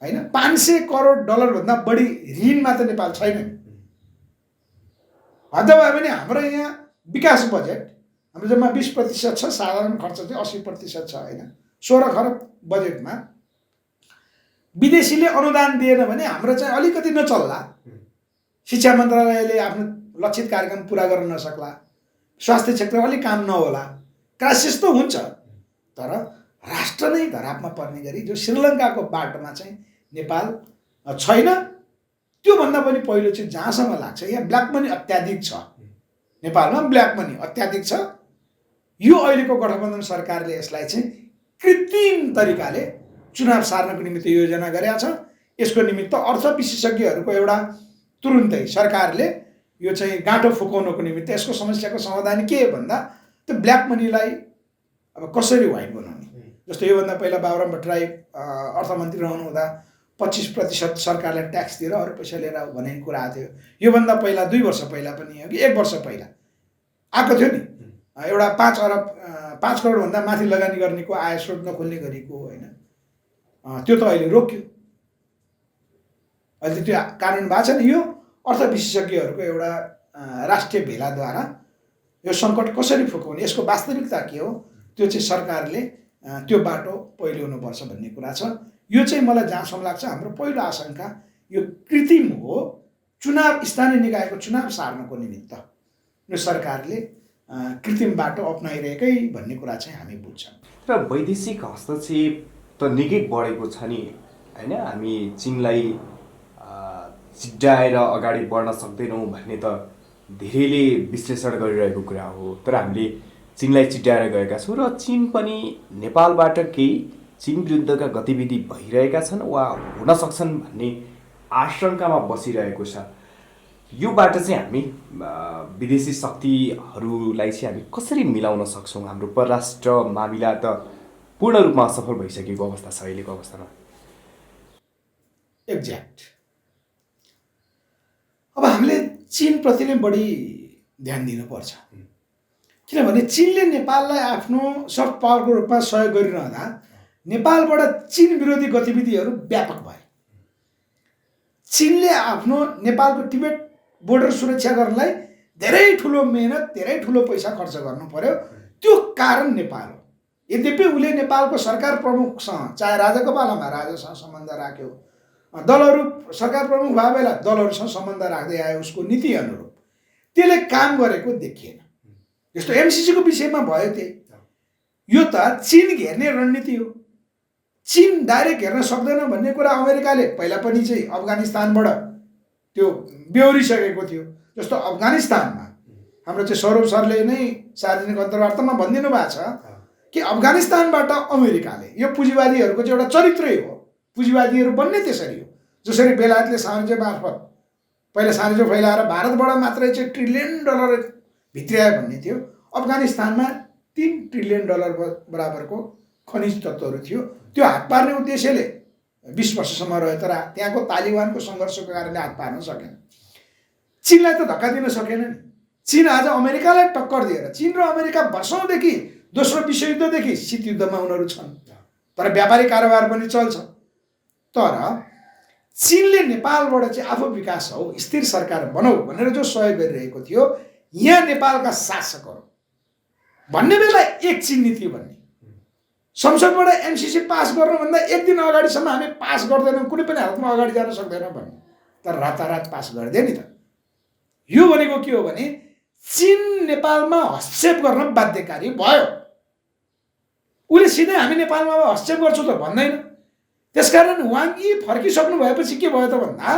होइन 500 करोड डलरभन्दा बढी ऋणमा त नेपाल छैन। हद भयो भने हाम्रो यहाँ विकास बजेट हाम्रो जम्मा 20% छ, साधारण खर्च चाहिँ 80% छ होइन। 16 खरब बजेटमा विदेशीले अनुदान दिएन भने हाम्रो चाहिँ अलिकति नचल्ला, शिक्षा मन्त्रालयले आफ्नो लक्षित कार्यक्रम पुरा गर्न नसक्ला, स्वास्थ्य क्षेत्र अलिक काम नहोला, क्राइसिस त हुन्छ। तर राष्ट्र नै धरापमा पर्ने गरी जो श्रीलङ्काको बाटोमा चाहिँ नेपाल छैन। त्योभन्दा पनि पहिलो चाहिँ जहाँसम्म लाग्छ यहाँ ब्ल्याक मनी अत्याधिक छ, नेपालमा ब्ल्याक मनी अत्याधिक छ। यो अहिलेको गठबन्धन सरकारले यसलाई चाहिँ कृत्रिम तरिकाले चुनाव सार्नको निमित्त योजना गरेका छ। यसको निमित्त अर्थ विशेषज्ञहरूको एउटा तुरुन्तै सरकारले यो चाहिँ गाँठो फुकाउनको निमित्त यसको समस्याको समाधान के भन्दा त्यो ब्ल्याक मनीलाई अब कसरी व्हाइट बनाउने। जस्तो योभन्दा पहिला बाबुराम भट्टराई अर्थमन्त्री रहनुहुँदा 25% सरकारलाई ट्याक्स दिएर अरू पैसा लिएर भनेको कुरा आएको थियो। योभन्दा पहिला 2 वर्ष पहिला पनि हो कि 1 वर्ष पहिला आएको थियो नि, एउटा 5 करोडभन्दा माथि लगानी गर्नेको आय स्रोत नखोल्ने गरेको होइन। त्यो त अहिले रोक्यो, अहिले त्यो कानुन भएको छ नि। यो अर्थ विशेषज्ञहरूको एउटा राष्ट्रिय भेलाद्वारा यो सङ्कट कसरी फुकाउने, यसको वास्तविकता के हो, त्यो चाहिँ सरकारले त्यो बाटो पहिल्याउनुपर्छ भन्ने कुरा छ। यो चाहिँ मलाई जहाँसम्म लाग्छ हाम्रो पहिलो आशंका यो कृत्रिम हो। चुनाव स्थानीय निकायको चुनाव सार्नको निमित्त यो सरकारले कृत्रिम बाटो अप्नाइरहेकै भन्ने कुरा चाहिँ हामी बुझ्छौँ। र वैदेशिक हस्तक्षेप त निकै बढेको छ नि होइन। हामी चीनलाई चिड्याएर अगाडि बढ्न सक्दैनौँ भन्ने त धेरैले विश्लेषण गरिरहेको कुरा हो। तर हामीले चीनलाई चिड्याएर गएका छौँ र चीन पनि नेपालबाट केही चीन विरुद्धका गतिविधि भइरहेका छन् वा हुन सक्छन् भन्ने आशंकामा बसिरहेको छ। यो बाटो चाहिँ हामी विदेशी शक्तिहरूलाई चाहिँ हामी कसरी मिलाउन सक्छौँ? हाम्रो परराष्ट्र मामिला त पूर्ण रूपमा असफल भइसकेको अवस्था छ अहिलेको अवस्थामा। एक्ज्याक्ट। अब हामीले चीनप्रति नै बढी ध्यान दिनुपर्छ, किनभने चीनले नेपाललाई आफ्नो सफ्ट पावरको रूपमा सहयोग गरिरहँदा नेपालबाट चीन विरोधी गतिविधिहरू व्यापक भए। चीनले आफ्नो नेपालको टिबेट बोर्डर सुरक्षा गर्नलाई धेरै ठुलो मेहनत, धेरै ठुलो पैसा खर्च गर्नु पर्यो। त्यो कारण नेपाल हो। यद्यपि उसले नेपालको सरकार प्रमुखसँग, चाहे राजाको पालामा राजासँग सम्बन्ध राख्यो, दलहरू सरकार प्रमुख भए बेला दलहरूसँग सम्बन्ध राख्दै आयो उसको नीति अनुरूप, त्यसले काम गरेको देखिएन। जस्तो एमसिसीको विषयमा भयो त्यही। यो त चीन घेर्ने रणनीति हो। चीन डाइरेक्ट हेर्न सक्दैन भन्ने कुरा अमेरिकाले पहिला पनि चाहिँ अफगानिस्तानबाट त्यो बेहोरिसकेको थियो। जस्तो अफगानिस्तानमा हाम्रो चाहिँ सौरभ सरले नै सार्वजनिक अन्तर्वार्तामा भनिदिनु भएको छ कि अफगानिस्तानबाट अमेरिकाले, यो पुँजीवादीहरूको चाहिँ एउटा चरित्रै हो, पुँजीवादीहरू बन्ने त्यसरी हो। जसरी बेलायतले साम्राज्य मार्फत पहिला साम्राज्य फैलाएर भारतबाट मात्रै चाहिँ $1 ट्रिलियन भित्र्यायो भन्ने थियो, अफगानिस्तानमा $3 ट्रिलियन बराबरको खनिज तत्त्वहरू थियो। त्यो हात पार्ने उद्देश्यले 20 वर्षसम्म रह्यो, तर त्यहाँको तालिबानको सङ्घर्षको कारणले हात पार्न सकेन। चीनलाई त धक्का दिन सकेन नि। चीन आज अमेरिकालाई टक्कर दिएर, चीन र अमेरिका वर्षौँदेखि दोस्रो विश्वयुद्धदेखि शीतयुद्धमा उनीहरू छन्, तर व्यापारिक कारोबार पनि चल्छ। तर चीनले नेपालबाट चाहिँ आफू विकास हो, स्थिर सरकार बनाऊ भनेर जो सहयोग गरिरहेको थियो, यहाँ नेपालका शासकहरू भन्ने बेला एक चीन नीति भन्ने, संसदबाट एमसिसी पास गर्नुभन्दा 1 दिन अगाडिसम्म हामी पास गर्दैनौँ, कुनै पनि हालतमा अगाडि जान सक्दैनौँ भन्ने, तर रातारात पास गरिदियो नि त। यो भनेको के हो भने चीन नेपालमा हस्तक्षेप गर्न बाध्यकारी भयो। उसले सिधै हामी नेपालमा हस्तक्षेप गर्छौँ त भन्दैन। त्यसकारण वाङ यी फर्किसक्नु भएपछि के भयो त भन्दा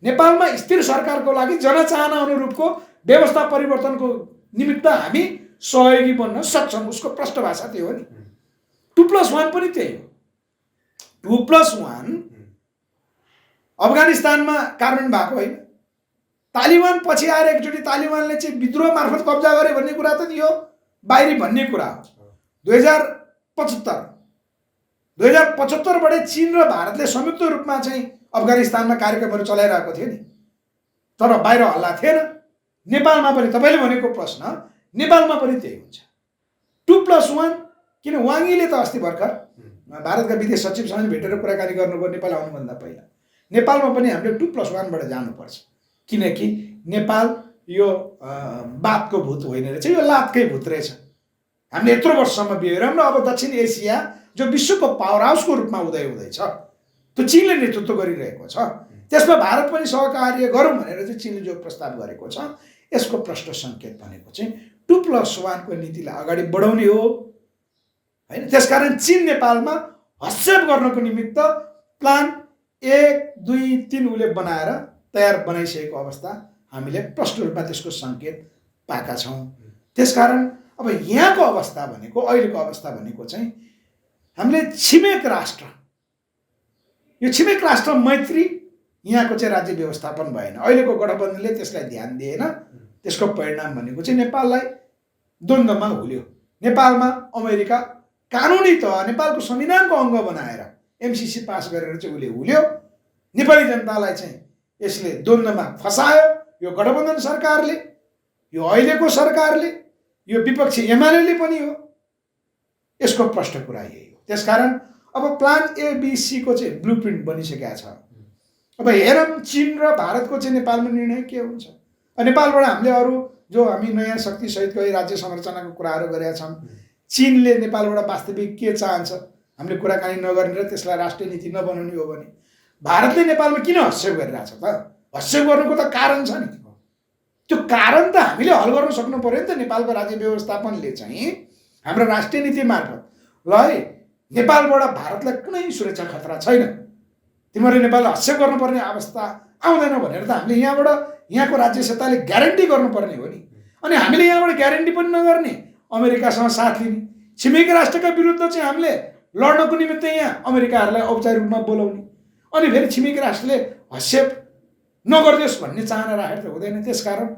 नेपालमा स्थिर सरकारको लागि जनचाहना अनुरूपको व्यवस्था परिवर्तनको निमित्त हामी सहयोगी बन्न सक्छौँ। उसको प्रष्ट भाषा त्यो हो नि। 2+1 पनि त्यही हो। 2+1 अफगानिस्तानमा कार्यान्वयन भएको होइन, तालिबान पछि आएर एकचोटि तालिबानले चाहिँ विद्रोह मार्फत कब्जा गरे भन्ने कुरा त यो बाहिरी भन्ने कुरा हो। 2075बाट चीन र भारतले संयुक्त रूपमा चाहिँ अफगानिस्तानमा कार्यक्रमहरू चलाइरहेको थियो नि, तर बाहिर हल्ला थिएन। नेपालमा पनि तपाईँले भनेको प्रश्न नेपालमा पनि त्यही हुन्छ। 2+1 किन वाङीले त अस्ति भर्खर भारतका विदेश सचिवसँग भेटेर कुराकानी गर्नुभयो नेपाल आउनुभन्दा पहिला। नेपालमा पनि हामीले 2+1बाट जानुपर्छ, किनकि नेपाल यो बातको भूत होइन रहेछ, यो लातकै भूत रहेछ। हामीले यत्रो वर्षसम्म बिहेरौँ र अब दक्षिण एसिया जो विश्वको पावर हाउसको रूपमा उदय हुँदैछ त्यो चीनले नेतृत्व गरिरहेको छ, त्यसमा भारत पनि सहकार्य गरौँ भनेर चाहिँ चीनले जो प्रस्ताव गरेको छ यसको प्रष्ट सङ्केत भनेको चाहिँ 2+1 नीतिलाई अगाडि बढाउने हो हैन। त्यसकारण चीन नेपालमा हस्तक्षेप गर्नको निमित्त प्लान 1, 2, 3 उसले बनाएर तयार बनाइसकेको अवस्था हामीले प्रष्ट रूपमा त्यसको सङ्केत पाएका छौँ। त्यसकारण अब यहाँको अवस्था भनेको अहिलेको अवस्था भनेको चाहिँ हामीले छिमेक राष्ट्र, यो छिमेक राष्ट्र मैत्री यहाँको चाहिँ राज्य व्यवस्थापन भएन। अहिलेको गठबन्धनले त्यसलाई ध्यान दिएन। त्यसको परिणाम भनेको चाहिँ नेपाललाई द्वन्द्वमा हुल्यो। नेपालमा अमेरिका कानुनी त नेपालको संविधानको अङ्ग बनाएर एमसिसी पास गरेर चाहिँ उसले हुल्यो। नेपाली जनतालाई चाहिँ यसले द्वन्द्वमा फसायो। यो गठबन्धन सरकारले, यो अहिलेको सरकारले, यो विपक्षी एमाले पनि हो। यसको प्रष्ट कुरा यही हो। त्यसकारण अब प्लान ABC को चाहिँ ब्लुप्रिन्ट बनिसकेको छ। अब हेरौँ चीन र भारतको चाहिँ नेपालमा निर्णय के हुन्छ। नेपालबाट हामीले अरू जो हामी नयाँ शक्तिसहितको राज्य संरचनाको कुराहरू गरेका छौँ, चीनले नेपालबाट वास्तविक के चाहन्छ हामीले कुराकानी नगर्ने र त्यसलाई राष्ट्रिय नीति नबनाउने हो भने भारतले नेपालमा किन हस्तक्षेप गरिरहेछ त? हस्तक्षेप गर्नुको त कारण छ नि। त्यो कारण त हामीले हल गर्न सक्नु पर्यो नि त। नेपालको राज्य व्यवस्थापनले चाहिँ हाम्रो राष्ट्रिय नीति मार्फत ल है नेपालबाट भारतलाई कुनै सुरक्षा खतरा छैन, तिमीहरूले नेपाललाई हस्तक्षेप गर्नुपर्ने अवस्था आउँदैन भनेर त हामीले यहाँको राज्य सत्ताले ग्यारेन्टी गर्नुपर्ने हो नि। अनि हामीले यहाँबाट ग्यारेन्टी पनि नगर्ने, अमेरिकासँग साथ लिने, छिमेकी राष्ट्रका विरुद्ध चाहिँ हामीले लड्नको निमित्त यहाँ अमेरिकाहरूलाई औपचारिक रूपमा बोलाउने, अनि फेरि छिमेकी राष्ट्रले हस्तक्षेप नगरिदियोस् भन्ने चाहना राखेर त हुँदैन। त्यसकारण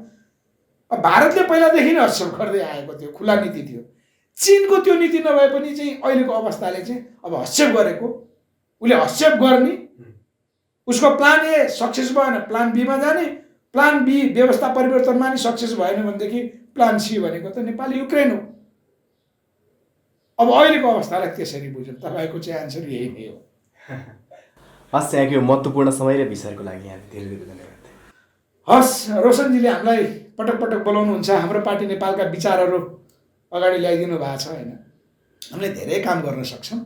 भारतले पहिलादेखि नै हस्तक्षेप गर्दै आएको थियो, खुला नीति थियो। चीनको त्यो नीति नभए पनि चाहिँ अहिलेको अवस्थाले चाहिँ अब हस्तक्षेप गरेको, उसले हस्तक्षेप गर्ने, उसको प्लान ए सक्सेस भएन प्लान बीमा जाने, प्लान बी व्यवस्था परिवर्तनमा नि सक्सेस भएन भनेदेखि प्लान सी भनेको त नेपाल युक्रेन हो। अब अहिलेको अवस्थालाई त्यसरी बुझ्नु। तपाईँको चाहिँ आन्सर यही नै हो। हस्, यहाँको महत्त्वपूर्ण समय र विषयको लागि यहाँ धेरै धेरै धन्यवाद। हस्, रोशनजीले हामीलाई पटक पटक बोलाउनुहुन्छ, हाम्रो पार्टी नेपालका विचारहरू अगाडि ल्याइदिनु भएको छ होइन। हामीले धेरै काम गर्न सक्छौँ।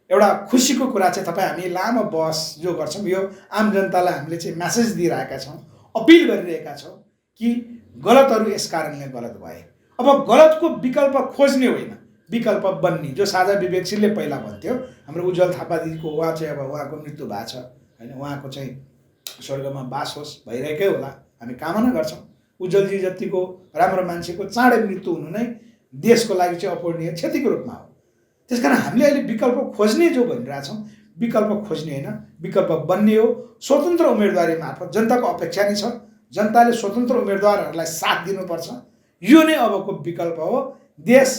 एउटा खुसीको कुरा चाहिँ तपाईँ हामी लामो बहस जो गर्छौँ यो आम जनतालाई हामीले चाहिँ म्यासेज दिइरहेका छौँ, अपिल गरिरहेका छौँ कि गलतहरू यस कारणले गलत भए। अब गलतको विकल्प खोज्ने होइन, विकल्प बन्ने। जो साझा विवेकशीलले पहिला भन्थ्यो, हाम्रो उज्जवल थापा दिदीको उहाँ चाहिँ अब उहाँको मृत्यु भएको छ होइन, उहाँको चाहिँ स्वर्गमा बास होस् भइरहेकै होला, हामी कामना गर्छौँ। उज्जवलजी जतिको राम्रो मान्छेको चाँडै मृत्यु हुनु नै देशको लागि चाहिँ अपूरणीय क्षतिको रूपमा हो। त्यसकारण हामीले अहिले विकल्प खोज्ने जो भनिरहेछौँ, विकल्प खोज्ने होइन, विकल्प बन्ने हो। स्वतन्त्र उम्मेदवारी मार्फत जनताको अपेक्षा नै छ, जनताले स्वतन्त्र उम्मेदवारहरूलाई साथ दिनुपर्छ। यो नै अबको विकल्प हो। देश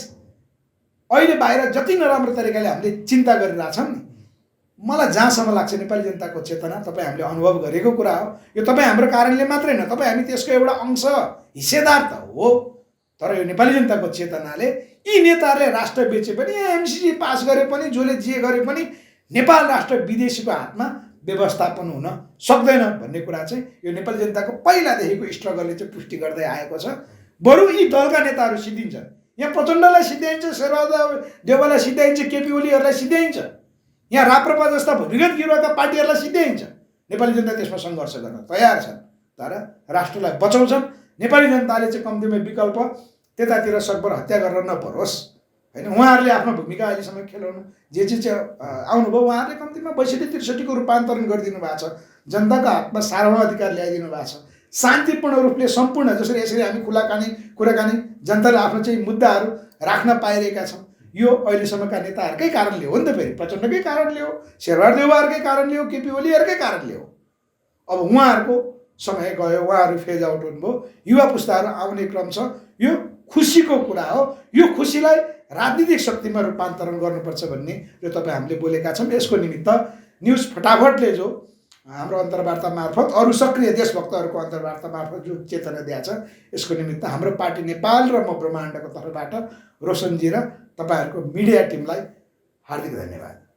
अहिले बाहिर जति नराम्रो तरिकाले हामीले चिन्ता गरिरहेछौँ नि, मलाई जहाँसम्म लाग्छ नेपाली जनताको चेतना तपाईँ हामीले अनुभव गरेको कुरा हो। यो तपाईँ हाम्रो कारणले मात्रै होइन, तपाईँ हामी त्यसको एउटा अंश हिस्सेदार त हो। तर यो नेपाली जनताको चेतनाले यी नेताहरूले राष्ट्र बेचे पनि, एमसिसी पास गरे पनि, जसले जे गरे पनि नेपाल राष्ट्र विदेशीको हातमा व्यवस्थापन हुन सक्दैन भन्ने कुरा चाहिँ यो नेपाली जनताको पहिलादेखिको स्ट्रगलले चाहिँ पुष्टि गर्दै आएको छ। बरु यी दलका नेताहरू सिद्धिन्छन्। यहाँ प्रचण्डलाई सिद्ध्याइन्छ, शेरबहादुर देउवालाई सिद्ध्याइन्छ, केपी ओलीहरूलाई सिद्ध्याइन्छ, यहाँ राप्रपा जस्ता भूमिगत गिरुवाका पार्टीहरूलाई सिद्ध्याइन्छ। नेपाली जनता त्यसमा सङ्घर्ष गर्न तयार छन्, तर राष्ट्रलाई बचाउँछन्। नेपाली जनताले चाहिँ कम्तीमा विकल्प त्यतातिर सकभर हत्या गरेर नपरोस् होइन। उहाँहरूले आफ्नो भूमिका अहिलेसम्म खेलाउनु जे चाहिँ आउनुभयो, उहाँहरूले कम्तीमा 62-63 को रूपान्तरण गरिदिनु भएको छ। जनताको हातमा सार्वभौमाधिकार ल्याइदिनु भएको छ। शान्तिपूर्ण रूपले सम्पूर्ण जसरी यसरी हामी कुराकानी जनताले आफ्नो चाहिँ मुद्दाहरू राख्न पाइरहेका छौँ, यो अहिलेसम्मका नेताहरूकै कारणले हो नि त। फेरि प्रचण्डकै कारणले हो, शेरबहादुर देउवाहरूकै कारणले हो, केपी ओलीहरूकै कारणले हो। अब उहाँहरूको समय गयो, उहाँहरू फेज आउट हुनुभयो, युवा पुस्ताहरू आउने क्रम छ। यो खुसीको कुरा हो। यो खुसीलाई राजनीतिक शक्तिमा रूपान्तरण गर्नुपर्छ भन्ने जो तपाईँ हामीले बोलेका छौँ। यसको निमित्त न्युज फटाफटले जो हाम्रो अन्तर्वार्ता मार्फत, अरू सक्रिय देशभक्तहरूको अन्तर्वार्ता मार्फत जो चेतना दिएको छ, यसको निमित्त हाम्रो पार्टी नेपाल र म ब्रह्माण्डको तर्फबाट रोशनजी र तपाईँहरूको मिडिया टिमलाई हार्दिक धन्यवाद।